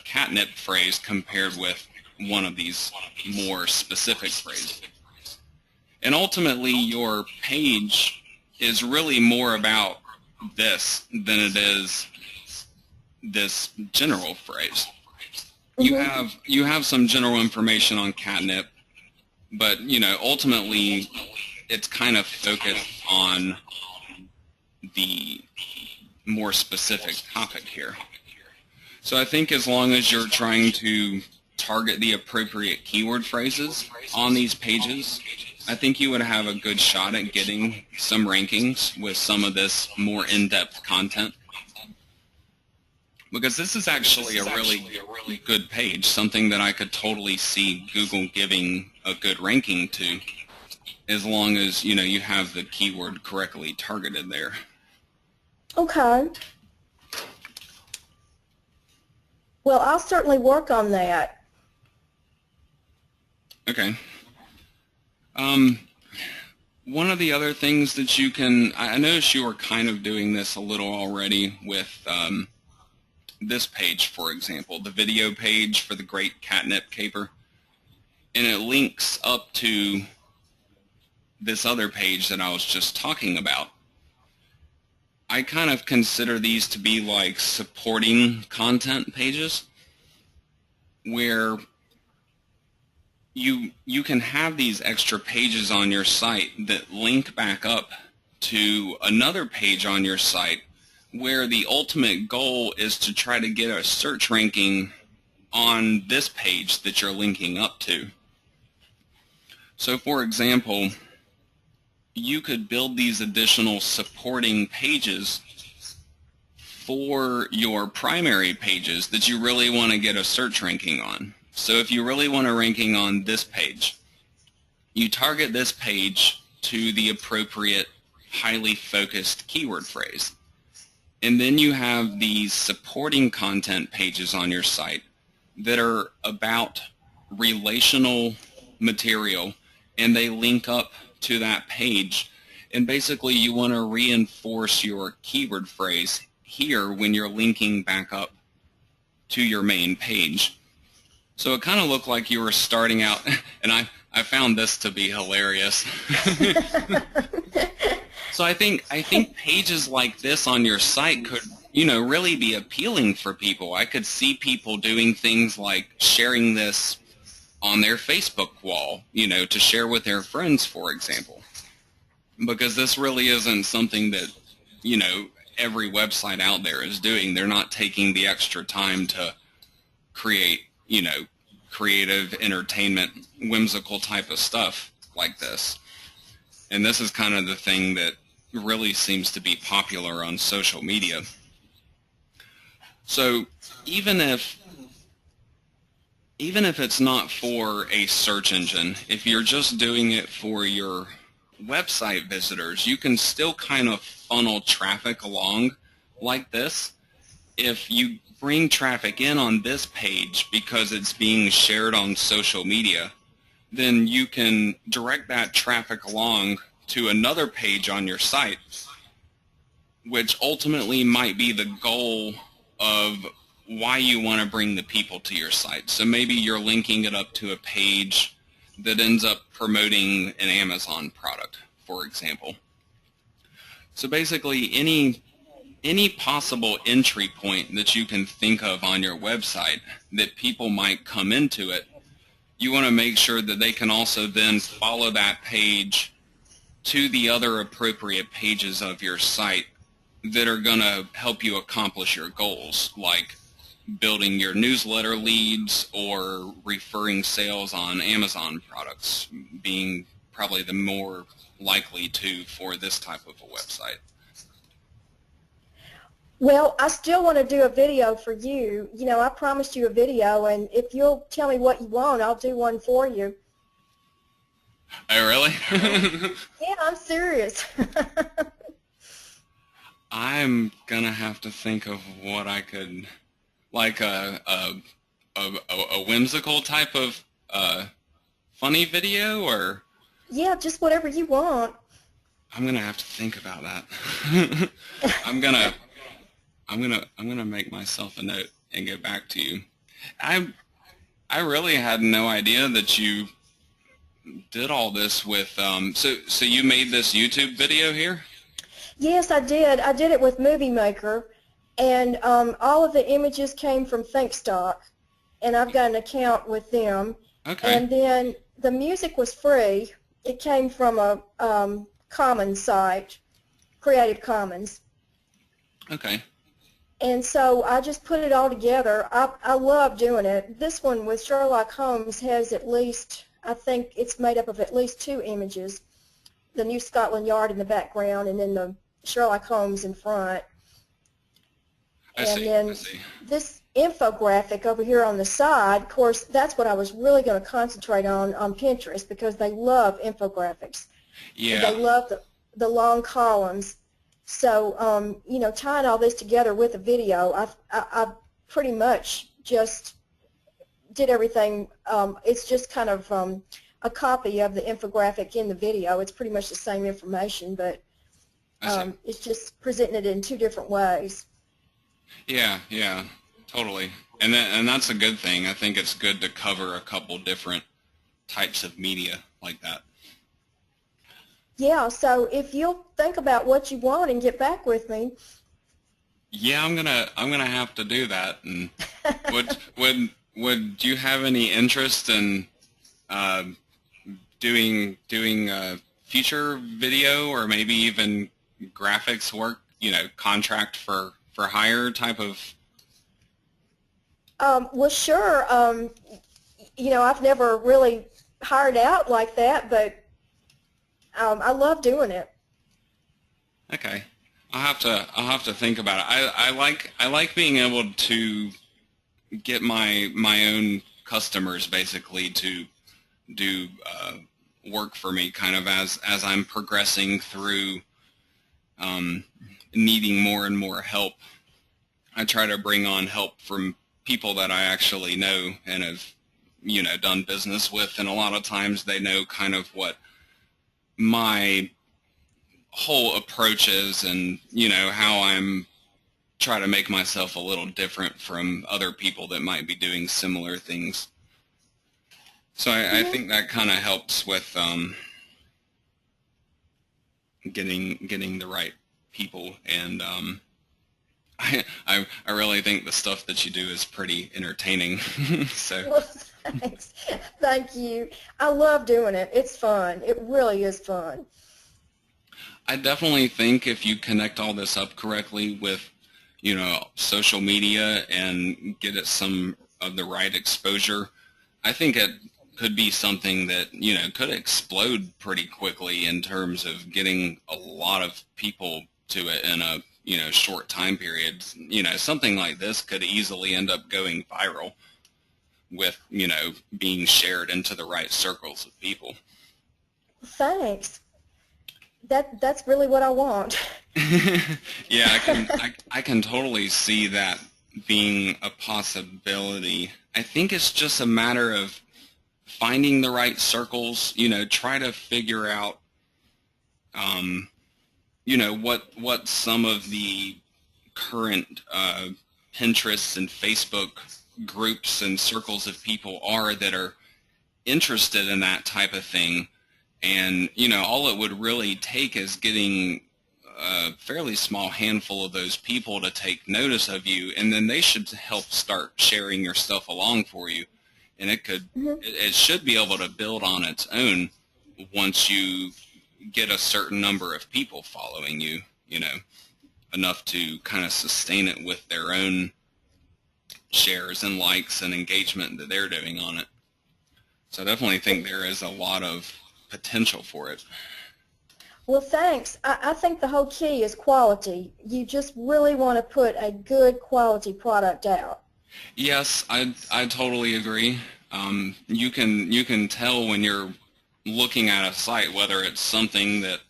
[SPEAKER 1] catnip phrase compared with one of these more specific phrases. And ultimately, your page is really more about this than it is this general phrase. You have some general information on catnip, but ultimately it's kind of focused on the more specific topic here. So I think as long as you're trying to target the appropriate keyword phrases on these pages, I think you would have a good shot at getting some rankings with some of this more in-depth content. Because this is actually a really good page, something that I could totally see Google giving a good ranking to, as long as you have the keyword correctly targeted there.
[SPEAKER 2] Okay. Well, I'll certainly work on that.
[SPEAKER 1] Okay. One of the other things that you can, I noticed you were kind of doing this a little already with this page, for example, the video page for the Great Catnip Caper, and it links up to this other page that I was just talking about. I kind of consider these to be like supporting content pages, where you can have these extra pages on your site that link back up to another page on your site, where the ultimate goal is to try to get a search ranking on this page that you're linking up to. So for example, you could build these additional supporting pages for your primary pages that you really want to get a search ranking on. So if you really want a ranking on this page, you target this page to the appropriate highly focused keyword phrase. And then you have these supporting content pages on your site that are about relational material, and they link up to that page. And basically you want to reinforce your keyword phrase here when you're linking back up to your main page. So it kind of looked like you were starting out, and I found this to be hilarious. So I think pages like this on your site could, really be appealing for people. I could see people doing things like sharing this on their Facebook wall, to share with their friends, for example. Because this really isn't something that, every website out there is doing. They're not taking the extra time to create, creative, entertainment, whimsical type of stuff like this. And this is kind of the thing that really seems to be popular on social media. So even if it's not for a search engine, if you're just doing it for your website visitors, you can still kind of funnel traffic along like this. If you bring traffic in on this page because it's being shared on social media, then you can direct that traffic along to another page on your site, which ultimately might be the goal of why you want to bring the people to your site. So maybe you're linking it up to a page that ends up promoting an Amazon product, for example. So basically any possible entry point that you can think of on your website that people might come into it, you want to make sure that they can also then follow that page to the other appropriate pages of your site that are going to help you accomplish your goals, like building your newsletter leads or referring sales on Amazon products, being probably the more likely to for this type of a website.
[SPEAKER 2] Well, I still want to do a video for you. I promised you a video, and if you'll tell me what you want, I'll do one for you.
[SPEAKER 1] Oh, really?
[SPEAKER 2] Yeah, I'm serious.
[SPEAKER 1] I'm gonna have to think of what I could, like a whimsical type of funny video, or
[SPEAKER 2] Yeah, just whatever you want.
[SPEAKER 1] I'm gonna have to think about that. I'm gonna make myself a note and get back to you. I really had no idea that you did all this with so you made this YouTube video here?
[SPEAKER 2] Yes, I did. I did it with Movie Maker, and all of the images came from ThinkStock, and I've got an account with them.
[SPEAKER 1] Okay.
[SPEAKER 2] And then the music was free. It came from a Commons site, Creative Commons.
[SPEAKER 1] Okay.
[SPEAKER 2] And so I just put it all together. I love doing it. This one with Sherlock Holmes has at least, I think it's made up of at least 2 images. The New Scotland Yard in the background, and then the Sherlock Holmes in front.
[SPEAKER 1] I see.
[SPEAKER 2] This infographic over here on the side, of course, that's what I was really going to concentrate on Pinterest, because they love infographics.
[SPEAKER 1] Yeah.
[SPEAKER 2] They love the long columns. So, tying all this together with a video, I pretty much just did everything. It's just kind of a copy of the infographic in the video. It's pretty much the same information, but it's just presenting it in 2 different ways.
[SPEAKER 1] Yeah, totally. And that's a good thing. I think it's good to cover a couple different types of media like that.
[SPEAKER 2] Yeah, so if you'll think about what you want and get back with me.
[SPEAKER 1] Yeah, I'm gonna have to do that. And would you have any interest in doing future video, or maybe even graphics work? Contract for hire type of.
[SPEAKER 2] Well, sure. I've never really hired out like that, but I love doing it.
[SPEAKER 1] Okay, I'll have to think about it. I like being able to get my own customers basically to do work for me kind of as I'm progressing through needing more and more help. I try to bring on help from people that I actually know and have, done business with, and a lot of times they know kind of what my whole approach is, and how I'm try to make myself a little different from other people that might be doing similar things. So I think that kind of helps with getting the right people, and I really think the stuff that you do is pretty entertaining. So.
[SPEAKER 2] Well, thanks. Thank you. I love doing it. It's fun. It really is fun.
[SPEAKER 1] I definitely think if you connect all this up correctly with, social media and get it some of the right exposure, I think it could be something that, could explode pretty quickly in terms of getting a lot of people to it in a, short time period. Something like this could easily end up going viral with, being shared into the right circles of people.
[SPEAKER 2] Thanks. That's really what I want.
[SPEAKER 1] Yeah, I can totally see that being a possibility. I think it's just a matter of finding the right circles, try to figure out what some of the current Pinterest and Facebook groups and circles of people are that are interested in that type of thing. And, all it would really take is getting a fairly small handful of those people to take notice of you, and then they should help start sharing your stuff along for you. And it should be able to build on its own once you get a certain number of people following you, enough to kind of sustain it with their own shares and likes and engagement that they're doing on it. So I definitely think there is a lot of potential for it.
[SPEAKER 2] Well, thanks. I think the whole key is quality. You just really want to put a good quality product out.
[SPEAKER 1] Yes, I totally agree. You can tell when you're looking at a site whether it's something that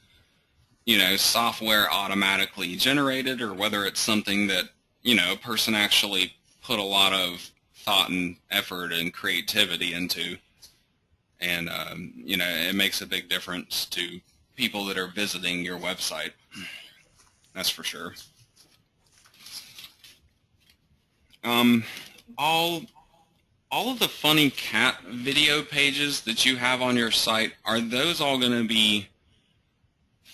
[SPEAKER 1] software automatically generated, or whether it's something that a person actually put a lot of thought and effort and creativity into. And it makes a big difference to people that are visiting your website. That's for sure. All of the funny cat video pages that you have on your site, are those all going to be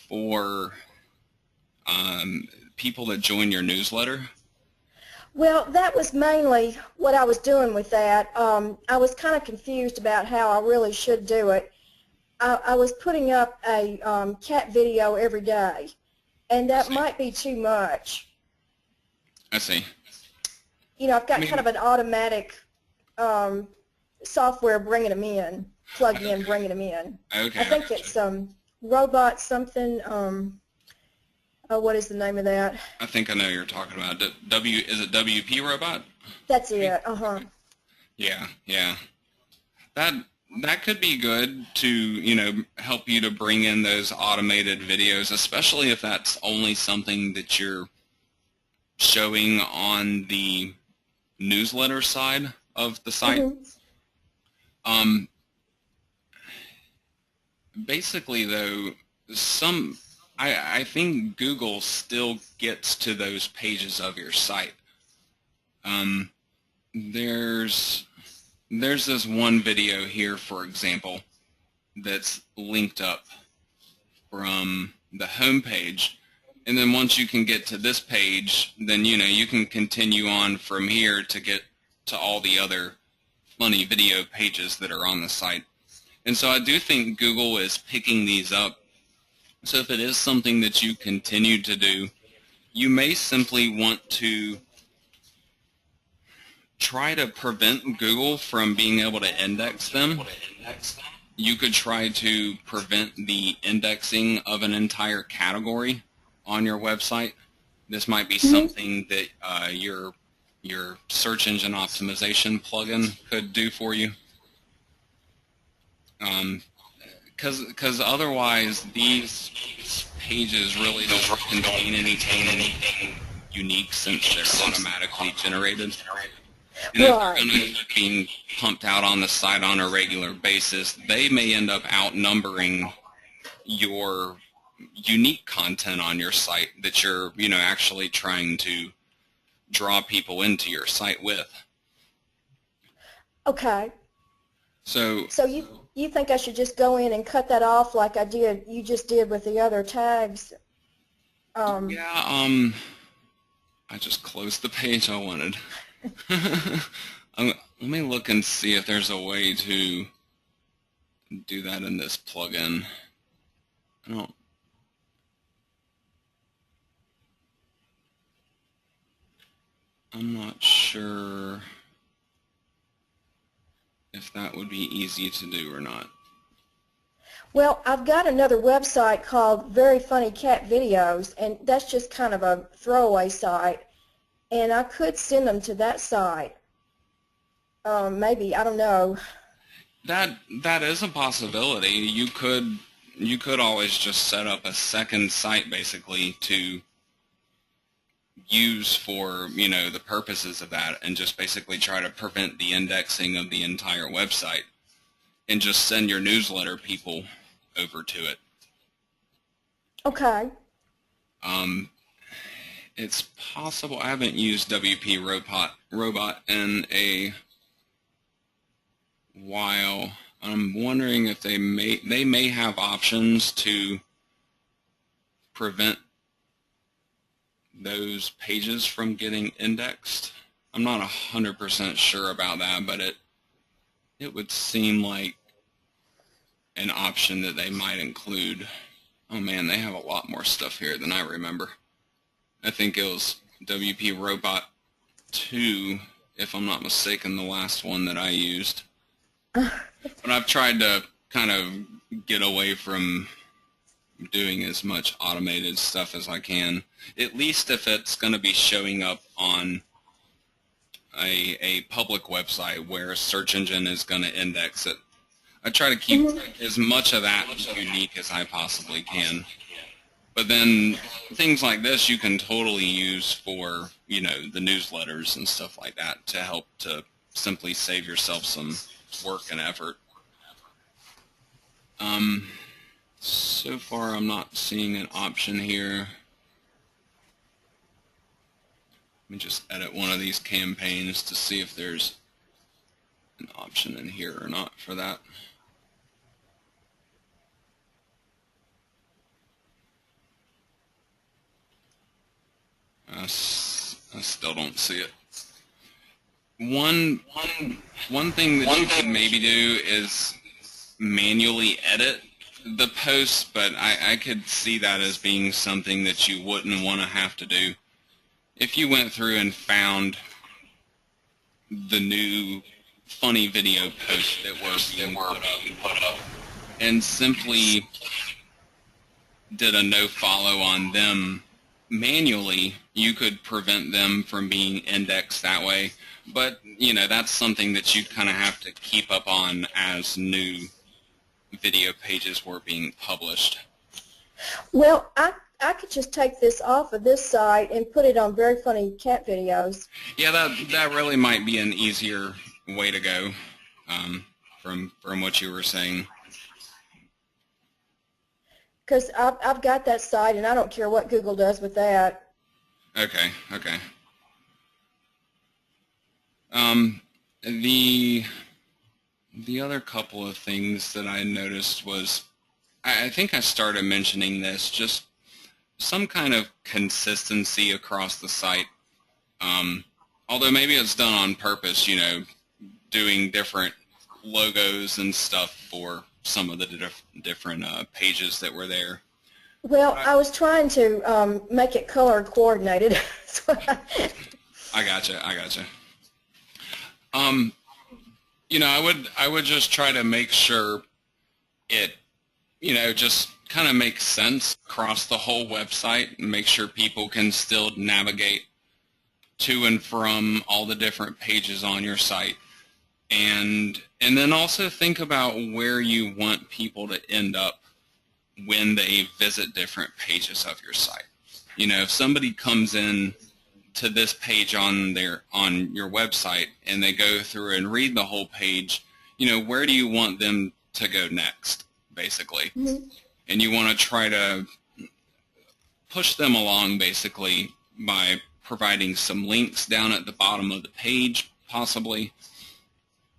[SPEAKER 1] for people that join your newsletter?
[SPEAKER 2] Well, that was mainly what I was doing with that. I was kind of confused about how I really should do it. I was putting up a cat video every day, and that might be too much.
[SPEAKER 1] I see.
[SPEAKER 2] I've got kind of an automatic software bringing them in, plug in, bringing them in.
[SPEAKER 1] Okay.
[SPEAKER 2] I think it's robot something. What is the name of that?
[SPEAKER 1] I think I know you're talking about. Is it WP Robot?
[SPEAKER 2] That's it.
[SPEAKER 1] Yeah. That could be good to help you to bring in those automated videos, especially if that's only something that you're showing on the newsletter side of the site. Basically, though, I think Google still gets to those pages of your site. There's this one video here, for example, that's linked up from the home page, and then once you can get to this page, then you can continue on from here to get to all the other funny video pages that are on the site. And so I do think Google is picking these up. So if it is something that you continue to do, you may simply want to try to prevent Google from being able to index them. You could try to prevent the indexing of an entire category on your website. This might be something that your search engine optimization plugin could do for you. Because otherwise these pages really don't contain anything unique since they're automatically generated. And if they're going to be being pumped out on the site on a regular basis, they may end up outnumbering your unique content on your site that you're, actually trying to draw people into your site with.
[SPEAKER 2] Okay.
[SPEAKER 1] So
[SPEAKER 2] you think I should just go in and cut that off like you just did with the other tags?
[SPEAKER 1] Yeah, I just closed the page I wanted. Let me look and see if there's a way to do that in this plugin. I'm not sure if that would be easy to do or not.
[SPEAKER 2] Well, I've got another website called Very Funny Cat Videos, and that's just kind of a throwaway site, and I could send them to that site. Maybe, I don't know.
[SPEAKER 1] That is a possibility. You could always just set up a second site basically to use for, the purposes of that, and just basically try to prevent the indexing of the entire website and just send your newsletter people over to it.
[SPEAKER 2] Okay.
[SPEAKER 1] It's possible. I haven't used WP Robot in a while. I'm wondering if they may have options to prevent those pages from getting indexed. I'm not 100% sure about that, but it would seem like an option that they might include. Oh man, they have a lot more stuff here than I remember. I think it was WP Robot 2, if I'm not mistaken, the last one that I used. But I've tried to kind of get away from doing as much automated stuff as I can, at least if it's going to be showing up on a public website where a search engine is going to index it. I try to keep as much of that unique as I possibly can. But then things like this you can totally use for, the newsletters and stuff like that to help to simply save yourself some work and effort. So far I'm not seeing an option here. Let me just edit one of these campaigns to see if there's an option in here or not for that. I still don't see it. One thing that you could maybe do is manually edit the post, but I could see that as being something that you wouldn't want to have to do. If you went through and found the new funny video posts that were being put up and simply did a no follow on them manually, you could prevent them from being indexed that way. But, that's something that you'd kind of have to keep up on as new video pages were being published.
[SPEAKER 2] Well, I could just take this off of this site and put it on Very Funny Cat Videos.
[SPEAKER 1] Yeah, that really might be an easier way to go, from what you were saying.
[SPEAKER 2] Because I've got that site, and I don't care what Google does with that.
[SPEAKER 1] Okay. The other couple of things that I noticed was, I think I started mentioning this, just some kind of consistency across the site. Although maybe it's done on purpose, doing different logos and stuff for some of the different pages that were there.
[SPEAKER 2] Well, I was trying to make it color coordinated.
[SPEAKER 1] I gotcha. I would just try to make sure it, just kind of makes sense across the whole website and make sure people can still navigate to and from all the different pages on your site. And then also think about where you want people to end up when they visit different pages of your site. You know, if somebody comes in to this page on your website and they go through and read the whole page, you know, where do you want them to go next, basically?
[SPEAKER 2] Mm-hmm.
[SPEAKER 1] And you want to try to push them along, basically, by providing some links down at the bottom of the page, possibly.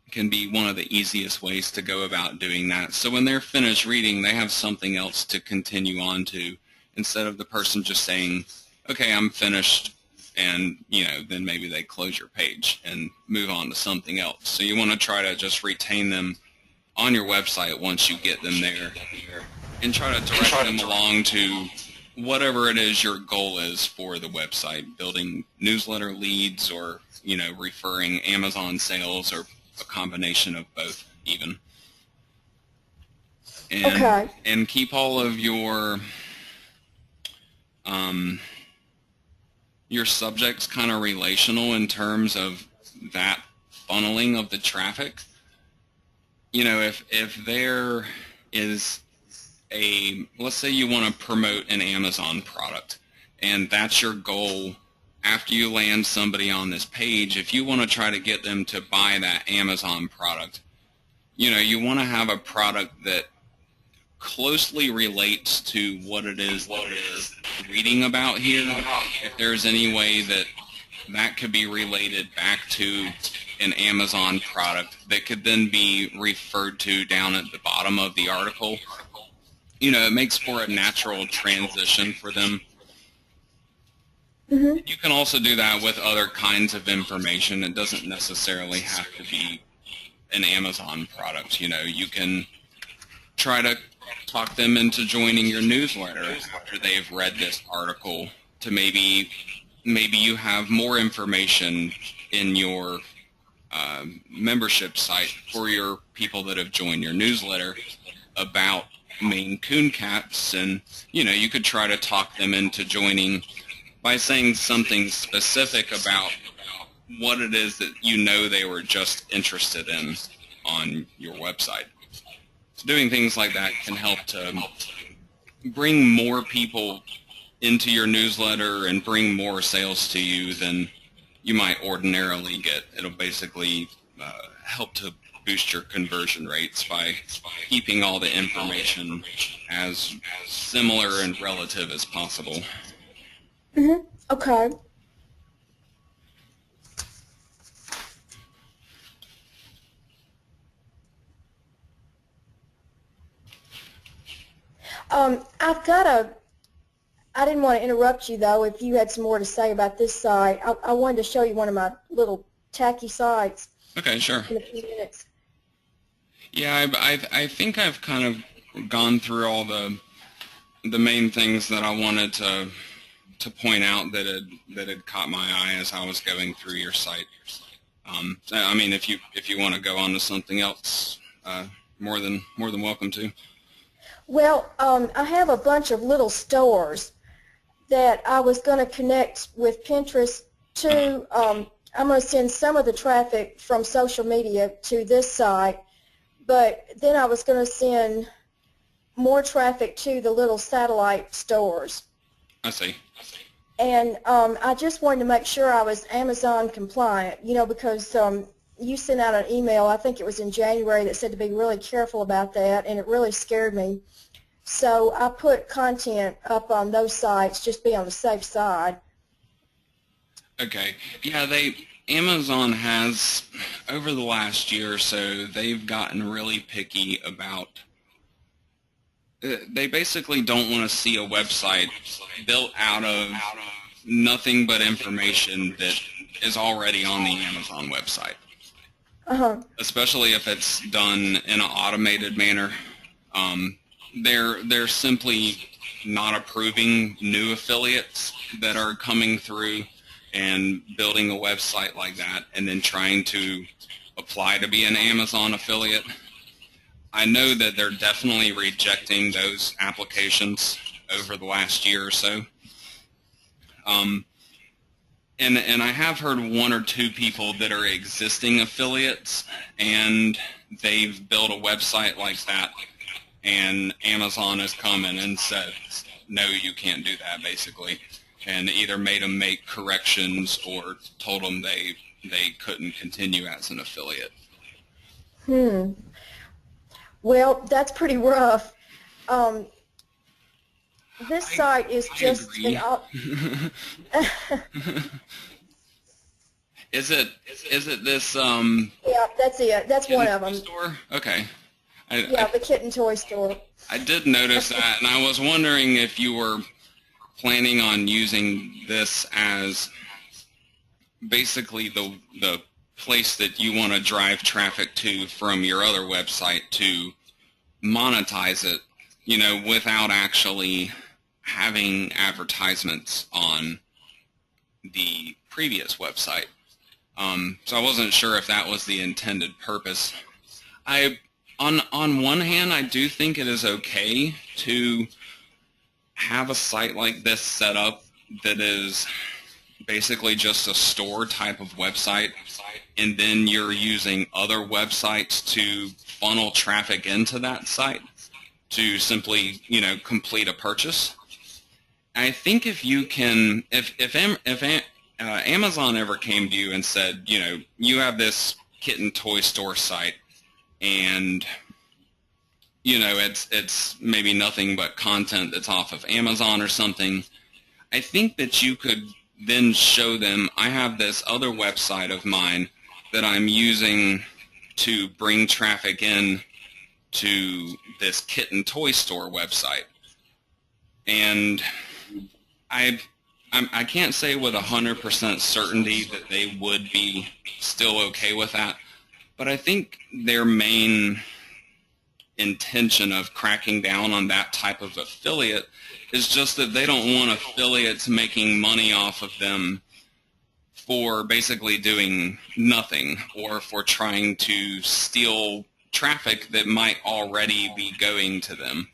[SPEAKER 1] Can be one of the easiest ways to go about doing that. So when they're finished reading, they have something else to continue on to, instead of the person just saying, okay, I'm finished, and, you know, then maybe they close your page and move on to something else. So you want to try to just retain them on your website once you get them there, and try to direct them along to whatever it is your goal is for the website, building newsletter leads, or, you know, referring Amazon sales, or a combination of both, even. And,
[SPEAKER 2] okay.
[SPEAKER 1] And keep all of your subjects kind of relational in terms of that funneling of the traffic. You know, if there is let's say you want to promote an Amazon product, and that's your goal. After you land somebody on this page, if you want to try to get them to buy that Amazon product, you know, you want to have a product that closely relates to what it is that you're reading about here. If there's any way that that could be related back to an Amazon product that could then be referred to down at the bottom of the article, you know, it makes for a natural transition for them.
[SPEAKER 2] Mm-hmm.
[SPEAKER 1] You can also do that with other kinds of information. It doesn't necessarily have to be an Amazon product. You know, you can try to talk them into joining your newsletter after they've read this article, to maybe you have more information in your membership site for your people that have joined your newsletter about Maine Coon cats, and, you know, you could try to talk them into joining by saying something specific about what it is that you know they were just interested in on your website. So doing things like that can help to bring more people into your newsletter and bring more sales to you than you might ordinarily get. It'll basically help to boost your conversion rates by keeping all the information as similar and relative as possible.
[SPEAKER 2] Mm-hmm. Okay. I didn't want to interrupt you, though, if you had some more to say about this site. I wanted to show you one of my little tacky sites.
[SPEAKER 1] Okay, sure.
[SPEAKER 2] In a few minutes.
[SPEAKER 1] Yeah, I think I've kind of gone through all the main things that I wanted to point out that had caught my eye as I was going through your site. I mean, if you want to go on to something else, more than welcome to.
[SPEAKER 2] Well, I have a bunch of little stores that I was going to connect with Pinterest to. I'm going to send some of the traffic from social media to this site, but then I was going to send more traffic to the little satellite stores.
[SPEAKER 1] I see.
[SPEAKER 2] And I just wanted to make sure I was Amazon compliant, you know, because you sent out an email, I think it was in January, that said to be really careful about that, and it really scared me. So I put content up on those sites, just be on the safe side.
[SPEAKER 1] Okay. Yeah, Amazon has, over the last year or so, they've gotten really picky about, they basically don't want to see a website built out of nothing but information that is already on the Amazon website.
[SPEAKER 2] Uh-huh.
[SPEAKER 1] Especially if it's done in an automated manner. They're simply not approving new affiliates that are coming through and building a website like that and then trying to apply to be an Amazon affiliate. I know that they're definitely rejecting those applications over the last year or so. and I have heard one or two people that are existing affiliates, and they've built a website like that, and Amazon has come in and said, no, you can't do that, basically, and either made them make corrections or told them they couldn't continue as an affiliate.
[SPEAKER 2] Well, that's pretty rough. This site is just
[SPEAKER 1] agree. Is it this
[SPEAKER 2] yeah, that's it. That's one of them.
[SPEAKER 1] store? Okay.
[SPEAKER 2] Yeah, the kitten toy store.
[SPEAKER 1] I did notice that, and I was wondering if you were planning on using this as basically the place that you want to drive traffic to from your other website to monetize it, you know, without actually having advertisements on the previous website. So I wasn't sure if that was the intended purpose. On one hand, I do think it is okay to have a site like this set up that is basically just a store type of website, and then you're using other websites to funnel traffic into that site to simply, you know, complete a purchase. I think if you can, if Amazon ever came to you and said, you know, you have this kitten toy store site, and you know it's maybe nothing but content that's off of Amazon or something, I think that you could then show them, I have this other website of mine that I'm using to bring traffic in to this kitten toy store website. And I can't say with 100% certainty that they would be still okay with that, but I think their main intention of cracking down on that type of affiliate is just that they don't want affiliates making money off of them for basically doing nothing, or for trying to steal traffic that might already be going to them.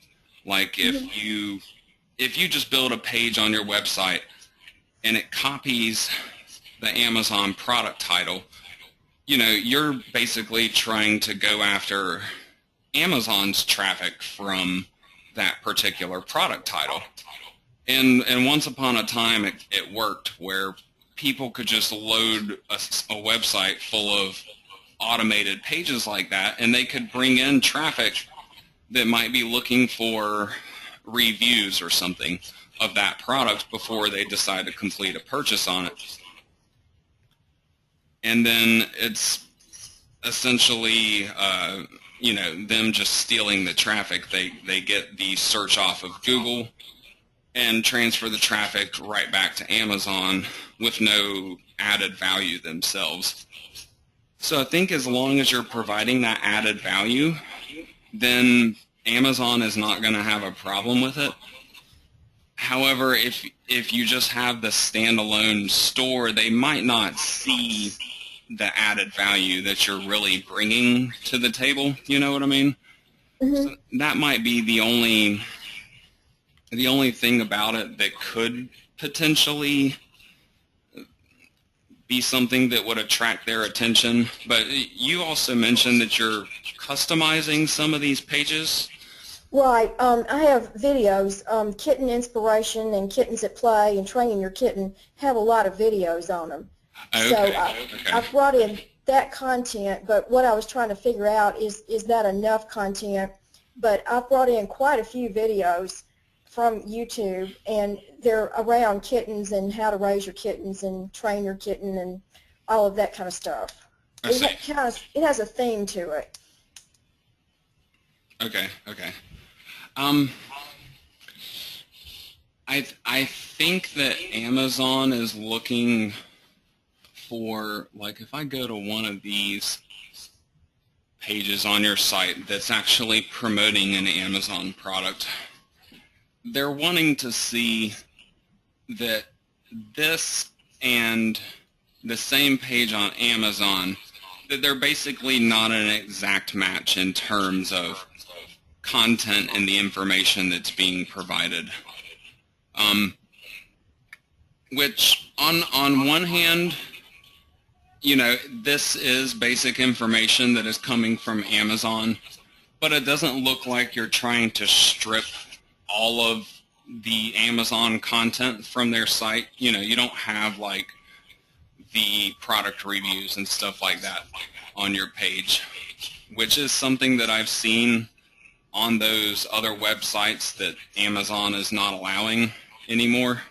[SPEAKER 1] Like if you just build a page on your website and it copies the Amazon product title, you know, you're basically trying to go after Amazon's traffic from that particular product title. And once upon a time it worked, where people could just load a website full of automated pages like that, and they could bring in traffic that might be looking for reviews or something of that product before they decide to complete a purchase on it. And then it's essentially you know, them just stealing the traffic. They get the search off of Google and transfer the traffic right back to Amazon with no added value themselves. So I think as long as you're providing that added value, then Amazon is not going to have a problem with it. However, if you just have the standalone store, they might not see the added value that you're really bringing to the table. You know what I mean? So that might be the only thing about it that could potentially be something that would attract their attention. But you also mentioned that you're customizing some of these pages.
[SPEAKER 2] Right. I have videos, Kitten Inspiration and Kittens at Play and Training Your Kitten have a lot of videos on them.
[SPEAKER 1] Okay.
[SPEAKER 2] So I've brought in that content, but what I was trying to figure out is that enough content? But I've brought in quite a few videos from YouTube, and they're around kittens and how to raise your kittens and train your kitten and all of that kind of stuff. It has a theme to it.
[SPEAKER 1] Okay. I think that Amazon is looking for, like, if I go to one of these pages on your site that's actually promoting an Amazon product, they're wanting to see that this and the same page on Amazon, that they're basically not an exact match in terms of content and the information that's being provided. which on one hand, you know, this is basic information that is coming from Amazon, but it doesn't look like you're trying to strip all of the Amazon content from their site. You know, you don't have like the product reviews and stuff like that on your page, which is something that I've seen on those other websites that Amazon is not allowing anymore.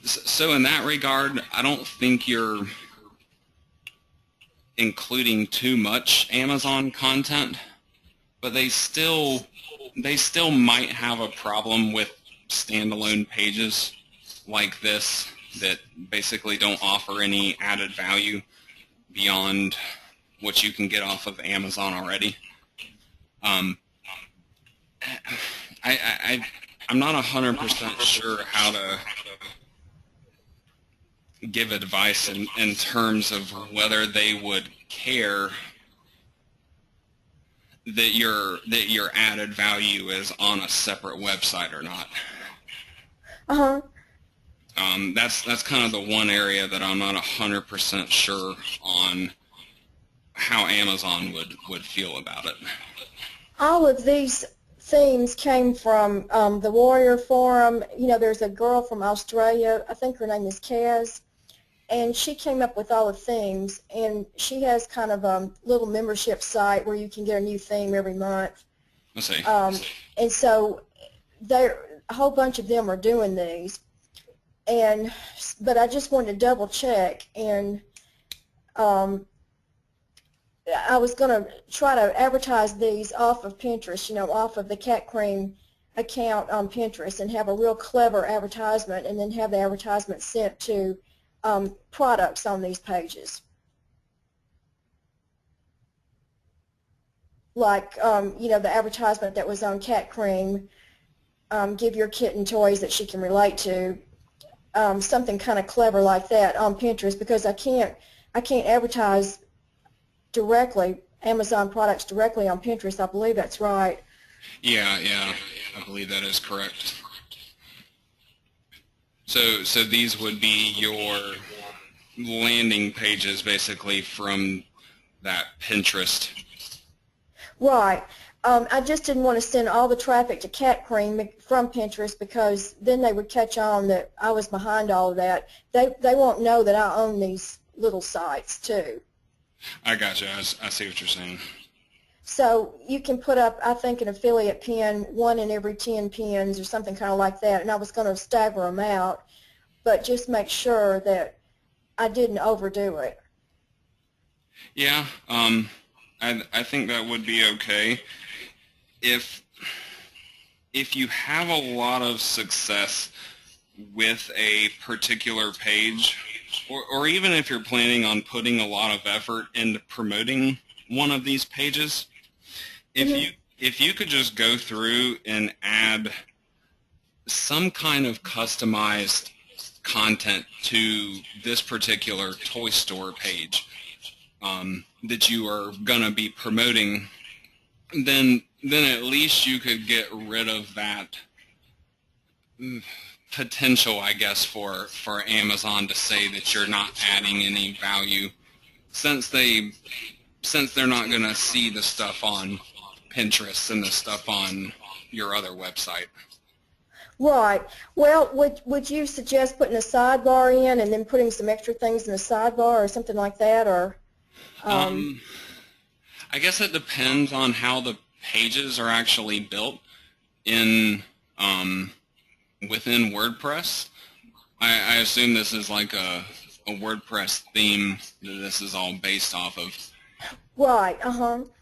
[SPEAKER 1] So in that regard, I don't think you're including too much Amazon content, but they still might have a problem with standalone pages like this that basically don't offer any added value beyond what you can get off of Amazon already. I'm not 100% sure how to give advice in terms of whether they would care that your added value is on a separate website or not. That's kind of the one area that I'm not 100% sure on how Amazon would feel about it.
[SPEAKER 2] All of these themes came from the Warrior Forum. You know, there's a girl from Australia, I think her name is Kaz, and she came up with all the themes, and she has kind of a little membership site where you can get a new theme every month.
[SPEAKER 1] Let's see.
[SPEAKER 2] And so a whole bunch of them are doing these, but I just wanted to double check, and I was going to try to advertise these off of Pinterest, you know, off of the Cat Cream account on Pinterest, and have a real clever advertisement, and then have the advertisement sent to products on these pages. Like, you know, the advertisement that was on Cat Cream, give your kitten toys that she can relate to, something kind of clever like that on Pinterest, because I can't advertise directly Amazon products directly on Pinterest. I believe that's right.
[SPEAKER 1] Yeah, I believe that is correct. So these would be your landing pages basically from that Pinterest.
[SPEAKER 2] Right. I just didn't want to send all the traffic to Cat Cream from Pinterest, because then they would catch on that I was behind all of that. They won't know that I own these little sites too.
[SPEAKER 1] I gotcha. I see what you're saying.
[SPEAKER 2] So you can put up, I think, an affiliate pin, 1 in every 10 pins or something kind of like that, and I was going to stagger them out, but just make sure that I didn't overdo it.
[SPEAKER 1] Yeah, I think that would be okay. If you have a lot of success with a particular page, or even if you're planning on putting a lot of effort into promoting one of these pages, if you could just go through and add some kind of customized content to this particular toy store page that you are going to be promoting, then at least you could get rid of that potential, I guess, for Amazon to say that you're not adding any value, since they're not going to see the stuff on Pinterest and the stuff on your other website.
[SPEAKER 2] Right. Well, would you suggest putting a sidebar in and then putting some extra things in the sidebar or something like that, or?
[SPEAKER 1] I guess it depends on how the pages are actually built in within WordPress. I assume this is like a WordPress theme that this is all based off of.
[SPEAKER 2] Right,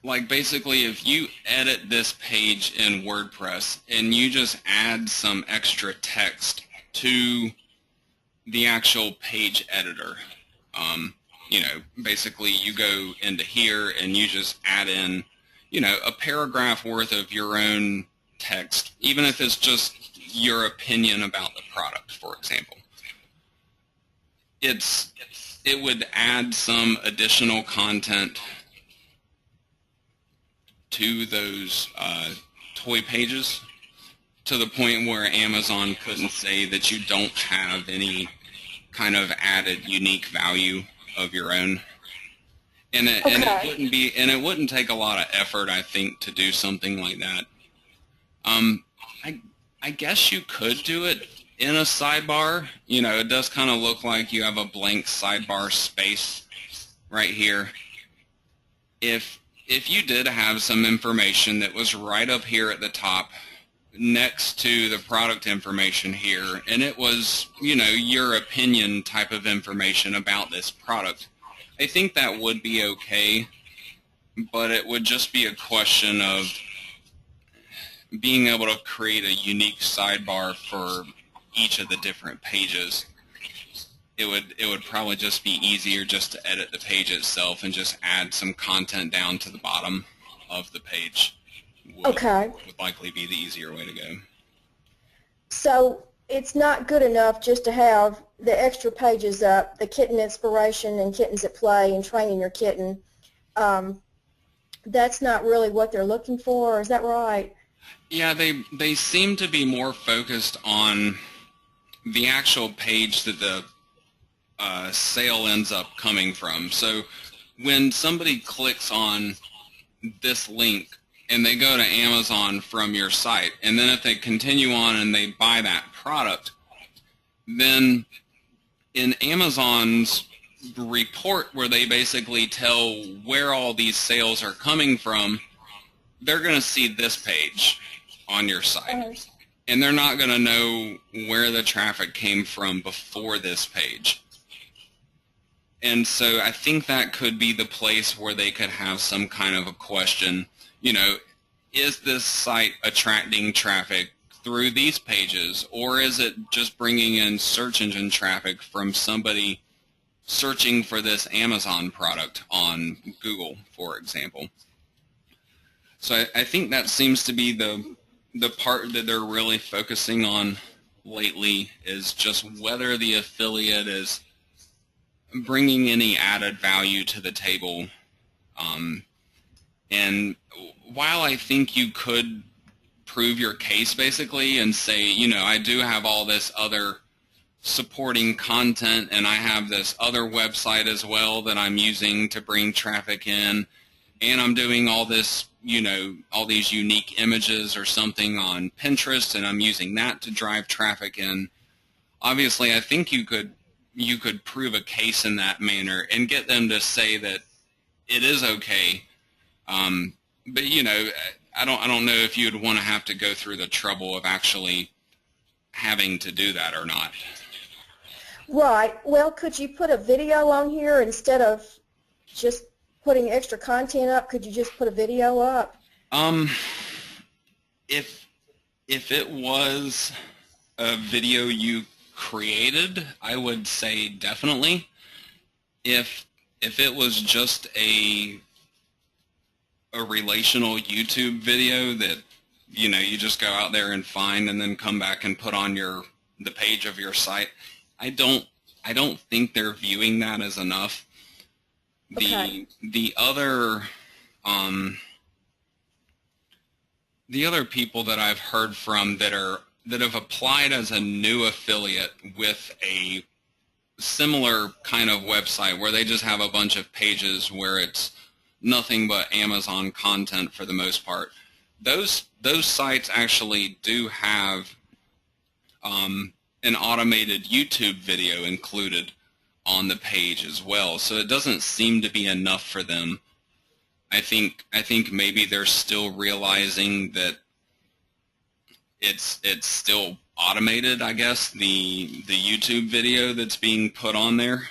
[SPEAKER 1] Like basically if you edit this page in WordPress and you just add some extra text to the actual page editor, you know, basically you go into here and you just add in, you know, a paragraph worth of your own text, even if it's just your opinion about the product, for example. It would add some additional content to those toy pages to the point where Amazon couldn't say that you don't have any kind of added unique value of your own. And it wouldn't take a lot of effort, I think, to do something like that. I guess you could do it in a sidebar. You know, it does kind of look like you have a blank sidebar space right here. If you did have some information that was right up here at the top next to the product information here, and it was, you know, your opinion type of information about this product, I think that would be okay, but it would just be a question of being able to create a unique sidebar for each of the different pages. It would probably just be easier just to edit the page itself and just add some content down to the bottom of the page. Would likely be the easier way to go.
[SPEAKER 2] So it's not good enough just to have the extra pages up, the kitten inspiration and kittens at play and training your kitten. That's not really what they're looking for, is that right?
[SPEAKER 1] Yeah, they seem to be more focused on the actual page that the sale ends up coming from. So when somebody clicks on this link and they go to Amazon from your site, and then if they continue on and they buy that product, then in Amazon's report where they basically tell where all these sales are coming from, they're going to see this page on your site. And they're not going to know where the traffic came from before this page. And so I think that could be the place where they could have some kind of a question, you know, is this site attracting traffic through these pages, or is it just bringing in search engine traffic from somebody searching for this Amazon product on Google, for example? So I think that seems to be the part that they're really focusing on lately, is just whether the affiliate is bringing any added value to the table. And while I think you could prove your case basically and say, you know, I do have all this other supporting content and I have this other website as well that I'm using to bring traffic in, and I'm doing all this, you know, all these unique images or something on Pinterest, and I'm using that to drive traffic in. Obviously, I think you could prove a case in that manner and get them to say that it is okay. But you know, I don't know if you'd want to have to go through the trouble of actually having to do that or not.
[SPEAKER 2] Right. Well, could you put a video on here instead of just putting extra content up? Could you just put a video up?
[SPEAKER 1] If it was a video you created, I would say definitely. If it was just a relational YouTube video that, you know, you just go out there and find and then come back and put on the page of your site, I don't think they're viewing that as enough.
[SPEAKER 2] Okay.
[SPEAKER 1] The other people that I've heard from that have applied as a new affiliate with a similar kind of website where they just have a bunch of pages where it's nothing but Amazon content for the most part, those sites actually do have an automated YouTube video included on the page as well. So it doesn't seem to be enough for them. I think maybe they're still realizing that it's still automated, I guess, the YouTube video that's being put on there.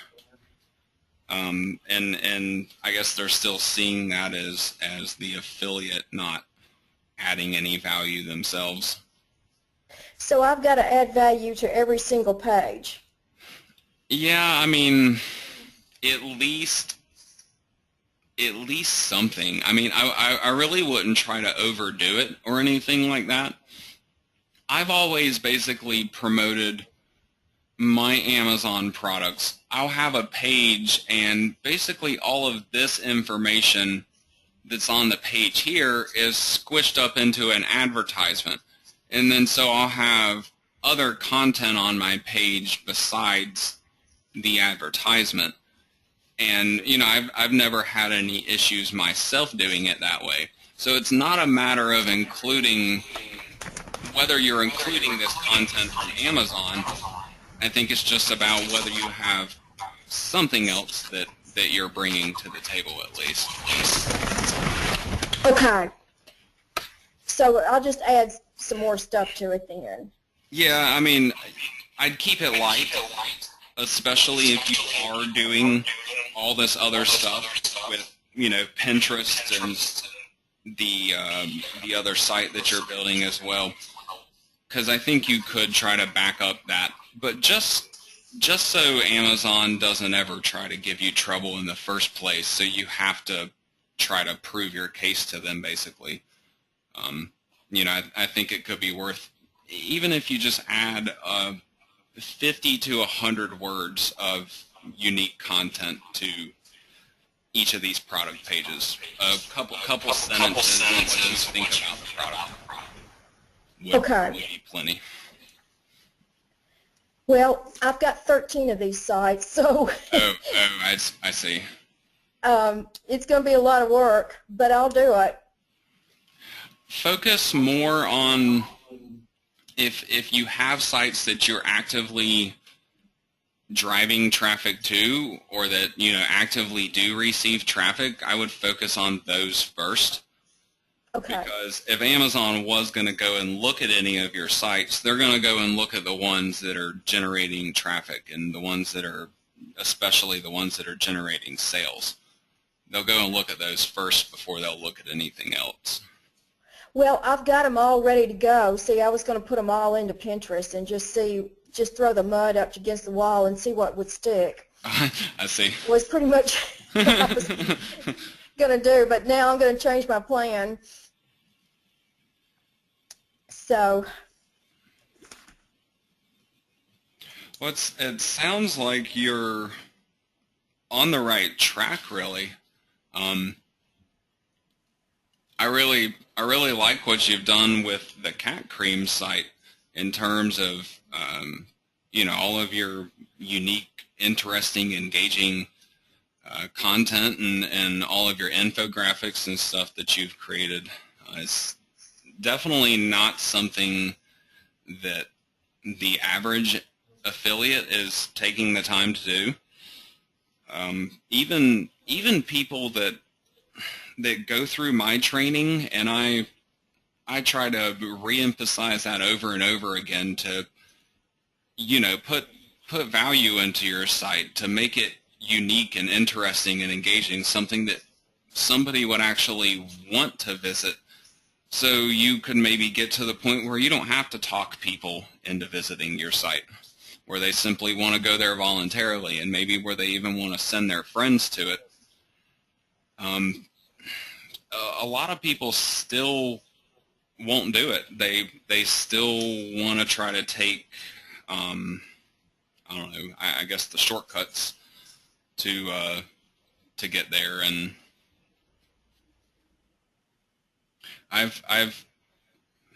[SPEAKER 1] And I guess they're still seeing that as the affiliate not adding any value themselves.
[SPEAKER 2] So I've got to add value to every single page.
[SPEAKER 1] Yeah, I mean, at least something. I mean, I really wouldn't try to overdo it or anything like that. I've always basically promoted my Amazon products. I'll have a page, and basically all of this information that's on the page here is squished up into an advertisement. And then so I'll have other content on my page besides the advertisement. And, you know, I've never had any issues myself doing it that way. So it's not a matter of including, whether you're including this content on Amazon. I think it's just about whether you have something else that you're bringing to the table at least.
[SPEAKER 2] Okay. So I'll just add some more stuff to it then.
[SPEAKER 1] Yeah, I mean, I'd keep it light, especially if you are doing all this other stuff with, you know, Pinterest and the other site that you're building as well. Because I think you could try to back up that, but just so Amazon doesn't ever try to give you trouble in the first place, so you have to try to prove your case to them, basically. You know, I think it could be worth, even if you just add 50 to 100 words of unique content to each of these product pages. A couple sentences on what you think about the product would be plenty.
[SPEAKER 2] Well, I've got 13 of these sites, so
[SPEAKER 1] I see.
[SPEAKER 2] It's going to be a lot of work, but I'll do it.
[SPEAKER 1] Focus more on if you have sites that you're actively driving traffic to, or that, you know, actively do receive traffic, I would focus on those first.
[SPEAKER 2] Okay.
[SPEAKER 1] Because if Amazon was going to go and look at any of your sites, they're going to go and look at the ones that are generating traffic, and the ones that are, especially the ones that are generating sales. They'll go and look at those first before they'll look at anything else.
[SPEAKER 2] Well, I've got them all ready to go. See, I was going to put them all into Pinterest and just throw the mud up against the wall and see what would stick.
[SPEAKER 1] I see.
[SPEAKER 2] Was pretty much what I was going to do, but now I'm going to change my plan. So,
[SPEAKER 1] well, it sounds like you're on the right track, really. I really like what you've done with the Cat Cream site in terms of, you know, all of your unique, interesting, engaging content and all of your infographics and stuff that you've created. It's definitely not something that the average affiliate is taking the time to do. Even people that go through my training, and I try to reemphasize that over and over again to, you know, put value into your site, to make it unique and interesting and engaging, something that somebody would actually want to visit. So you could maybe get to the point where you don't have to talk people into visiting your site, where they simply want to go there voluntarily, and maybe where they even want to send their friends to it. A lot of people still won't do it. They still want to try to take, I don't know, I guess the shortcuts to get there. And I've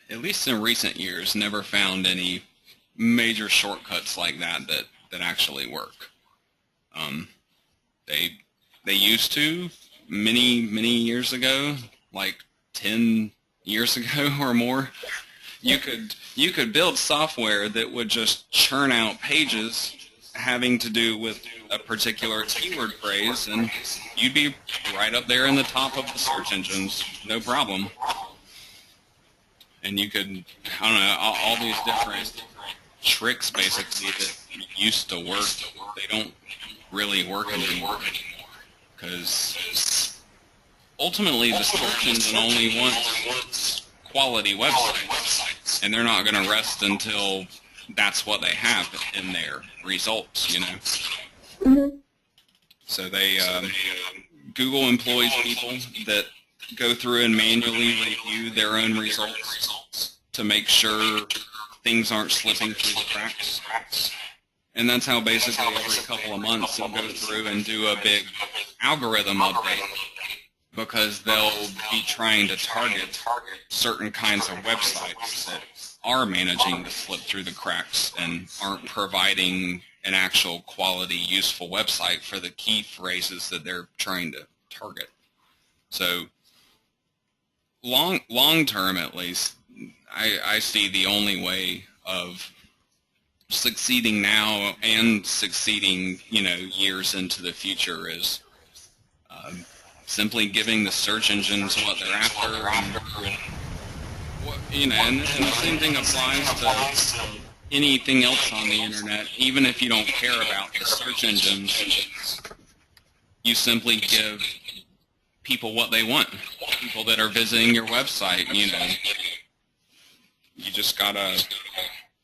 [SPEAKER 1] at least in recent years never found any major shortcuts like that actually work. They used to many years ago, like 10 years ago or more. You could build software that would just churn out pages having to do with a particular keyword phrase, and you'd be right up there in the top of the search engines, no problem. And you could, I don't know, all these different tricks basically that used to work, they don't really work anymore, because ultimately the search engine only wants quality websites, and they're not going to rest until that's what they have in their results, you know.
[SPEAKER 2] Mm-hmm.
[SPEAKER 1] So Google employs people that go through and manually review their own results to make sure things aren't slipping through the cracks. And that's how basically every couple of months they'll go through and do a big algorithm update because they'll be trying to target certain kinds of websites that are managing to slip through the cracks and aren't providing an actual quality, useful website for the key phrases that they're trying to target. So long term, at least, I see the only way of succeeding now and succeeding, years into the future is simply giving the search engines what they're after. And the same thing applies to anything else on the internet. Even if you don't care about the search engines, you simply give people what they want. People that are visiting your website, you just gotta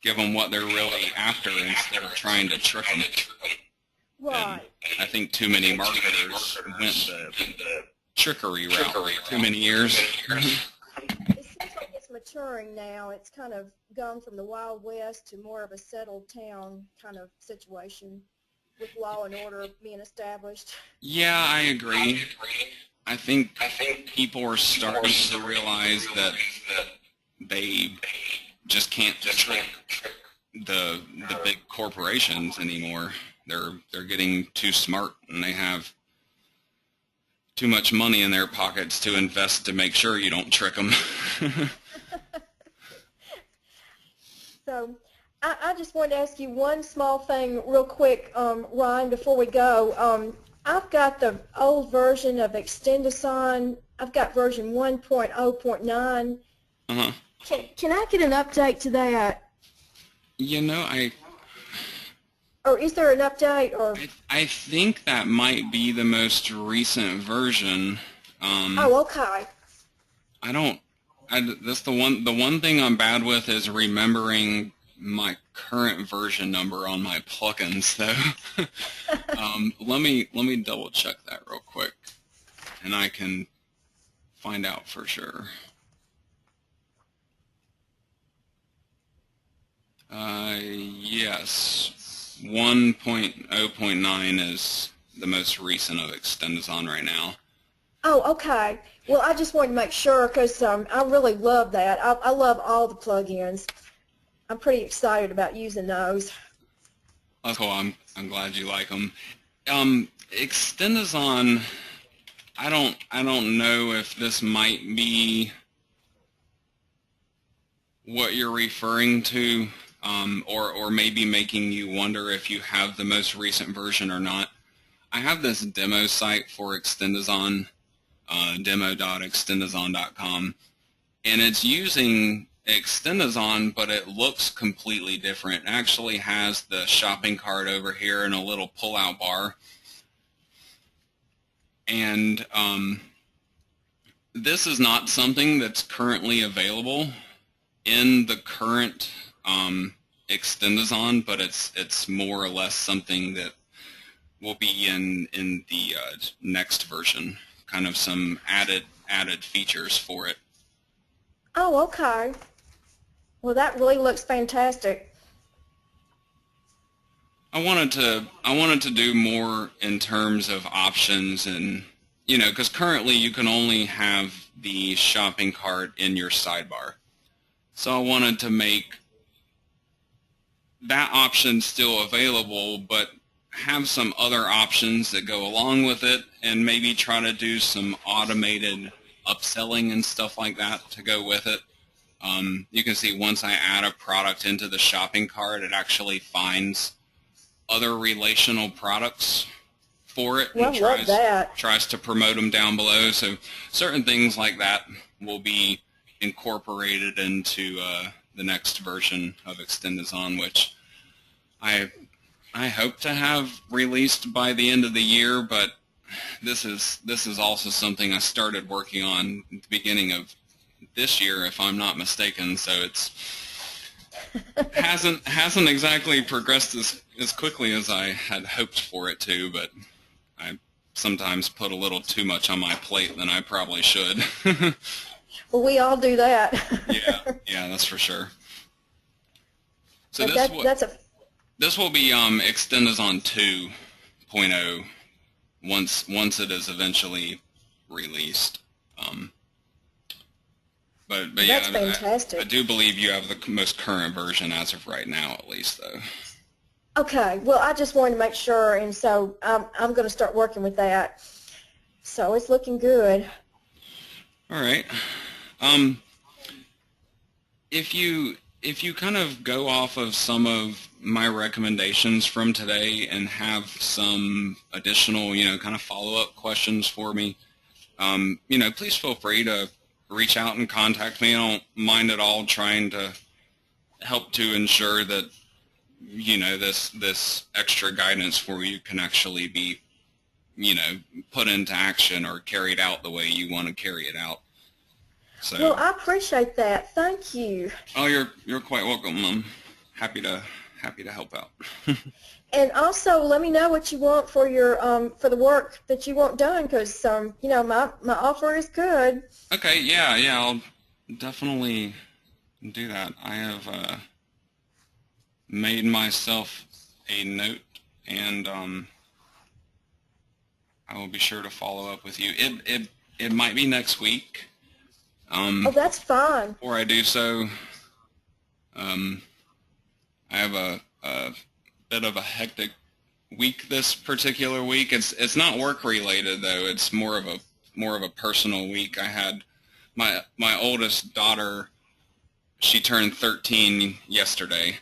[SPEAKER 1] give them what they're really after instead of trying to trick them.
[SPEAKER 2] Right.
[SPEAKER 1] And I think too many marketers went the trickery route for too many years.
[SPEAKER 2] It seems like it's maturing now. It's kind of gone from the Wild West to more of a settled town kind of situation with law and order being established.
[SPEAKER 1] Yeah, I agree. I think people are starting to realize that they just can't trick the big corporations anymore. They're getting too smart, and they have too much money in their pockets to invest to make sure you don't trick them.
[SPEAKER 2] So I just wanted to ask you one small thing real quick, Ryan, before we go. I've got the old version of Extendazon. I've got version 1.0.9.
[SPEAKER 1] Uh-huh.
[SPEAKER 2] Can I get an update to that? Or is there an update? Or
[SPEAKER 1] I think that might be the most recent version.
[SPEAKER 2] Oh, okay.
[SPEAKER 1] That's the one thing I'm bad with is remembering my current version number on my plugins, though. Let me double check that real quick, and I can find out for sure. Yes, 1.0.9 is the most recent of Extendazon right now.
[SPEAKER 2] Oh, okay. Well, I just wanted to make sure because I really love that. I love all the plugins. I'm pretty excited about using those.
[SPEAKER 1] Oh, cool. I'm glad you like them. Extendazon, I don't know if this might be what you're referring to, or maybe making you wonder if you have the most recent version or not. I have this demo site for Extendazon, demo.extendazon.com, and it's using Extendazon, but it looks completely different. It actually has the shopping cart over here and a little pull-out bar. And this is not something that's currently available in the current Extendazon, but it's more or less something that will be in the next version. Kind of some added features for it.
[SPEAKER 2] Oh, okay. Well, that really looks fantastic.
[SPEAKER 1] I wanted to do more in terms of options, and because currently you can only have the shopping cart in your sidebar. So I wanted to make that option still available, but have some other options that go along with it, and maybe try to do some automated upselling and stuff like that to go with it. You can see once I add a product into the shopping cart, it actually finds other relational products for it and tries to promote them down below. So certain things like that will be incorporated into the next version of Extendazon, which I hope to have released by the end of the year, but this is also something I started working on at the beginning of this year, if I'm not mistaken. So it's hasn't exactly progressed as quickly as I had hoped for it to, but I sometimes put a little too much on my plate than I probably should.
[SPEAKER 2] Well, we all do that.
[SPEAKER 1] yeah, that's for sure. So this will be Extendazon 2.0 once it is eventually released. But yeah,
[SPEAKER 2] That's fantastic.
[SPEAKER 1] I do believe you have the most current version as of right now, at least, though.
[SPEAKER 2] Okay, well, I just wanted to make sure, and so I'm going to start working with that. So it's looking good.
[SPEAKER 1] All right. If you kind of go off of some of my recommendations from today and have some additional, kind of follow-up questions for me, please feel free to reach out and contact me. I don't mind at all trying to help to ensure that, this extra guidance for you can actually be, put into action or carried out the way you want to carry it out. So,
[SPEAKER 2] Well, I appreciate that. Thank you.
[SPEAKER 1] oh, you're quite welcome. I'm happy to help out.
[SPEAKER 2] And also, let me know what you want for your for the work that you want done, because my offer is good.
[SPEAKER 1] Okay, yeah, I'll definitely do that. I have made myself a note, and I will be sure to follow up with you. It might be next week.
[SPEAKER 2] Oh, that's fine.
[SPEAKER 1] Before I do so, I have a bit of a hectic week this particular week. It's not work related though. It's more of a personal week. I had my oldest daughter. She turned 13 yesterday,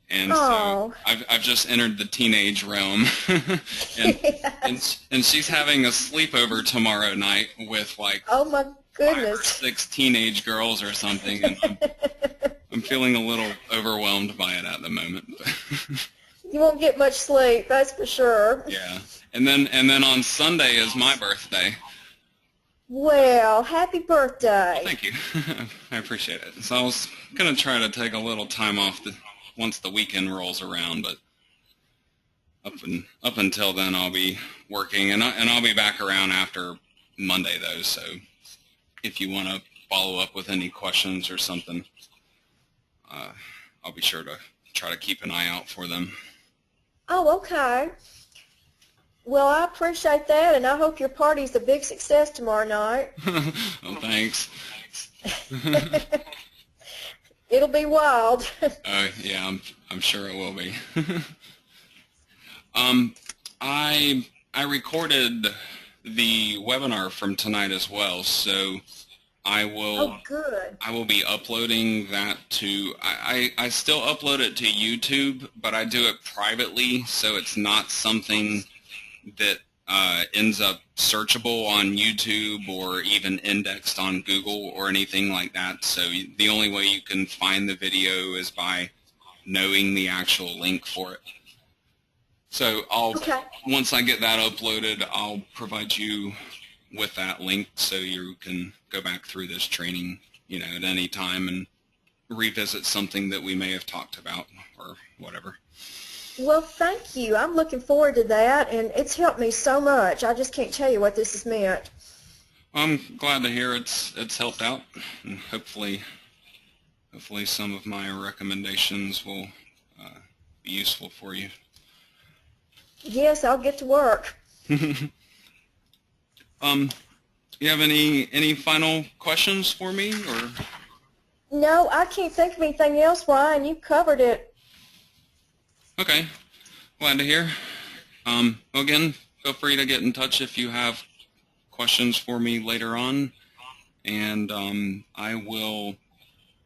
[SPEAKER 1] and
[SPEAKER 2] Oh.
[SPEAKER 1] so I've just entered the teenage realm, and she's having a sleepover tomorrow night with like
[SPEAKER 2] Oh my
[SPEAKER 1] 5 or
[SPEAKER 2] goodness.
[SPEAKER 1] 6 teenage girls or something, and I'm feeling a little overwhelmed by it at the moment.
[SPEAKER 2] You won't get much sleep, that's for sure.
[SPEAKER 1] Yeah, and then on Sunday is my birthday.
[SPEAKER 2] Well, happy birthday.
[SPEAKER 1] Thank you. I appreciate it. So I was gonna try to take a little time off once the weekend rolls around, but up until then I'll be working, and I'll be back around after Monday though. So if you want to follow up with any questions or something, I'll be sure to try to keep an eye out for them.
[SPEAKER 2] Oh, okay. Well, I appreciate that, and I hope your party's a big success tomorrow night.
[SPEAKER 1] Well, thanks.
[SPEAKER 2] It'll be wild.
[SPEAKER 1] Yeah, I'm sure it will be. I recorded the webinar from tonight as well, so I will.
[SPEAKER 2] Oh, good.
[SPEAKER 1] I will be uploading that to. I still upload it to YouTube, but I do it privately, so it's not something that ends up searchable on YouTube or even indexed on Google or anything like that. So the only way you can find the video is by knowing the actual link for it. So once I get that uploaded, I'll provide you with that link so you can go back through this training, at any time and revisit something that we may have talked about or whatever.
[SPEAKER 2] Well, thank you. I'm looking forward to that, and it's helped me so much. I just can't tell you what this has meant.
[SPEAKER 1] I'm glad to hear it's helped out, and hopefully some of my recommendations will be useful for you.
[SPEAKER 2] Yes, I'll get to work.
[SPEAKER 1] You have any final questions for me, or?
[SPEAKER 2] No, I can't think of anything else, Ryan. You covered it.
[SPEAKER 1] Okay, glad to hear. Again, feel free to get in touch if you have questions for me later on, and I will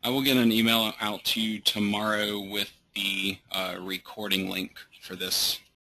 [SPEAKER 1] get an email out to you tomorrow with the recording link for this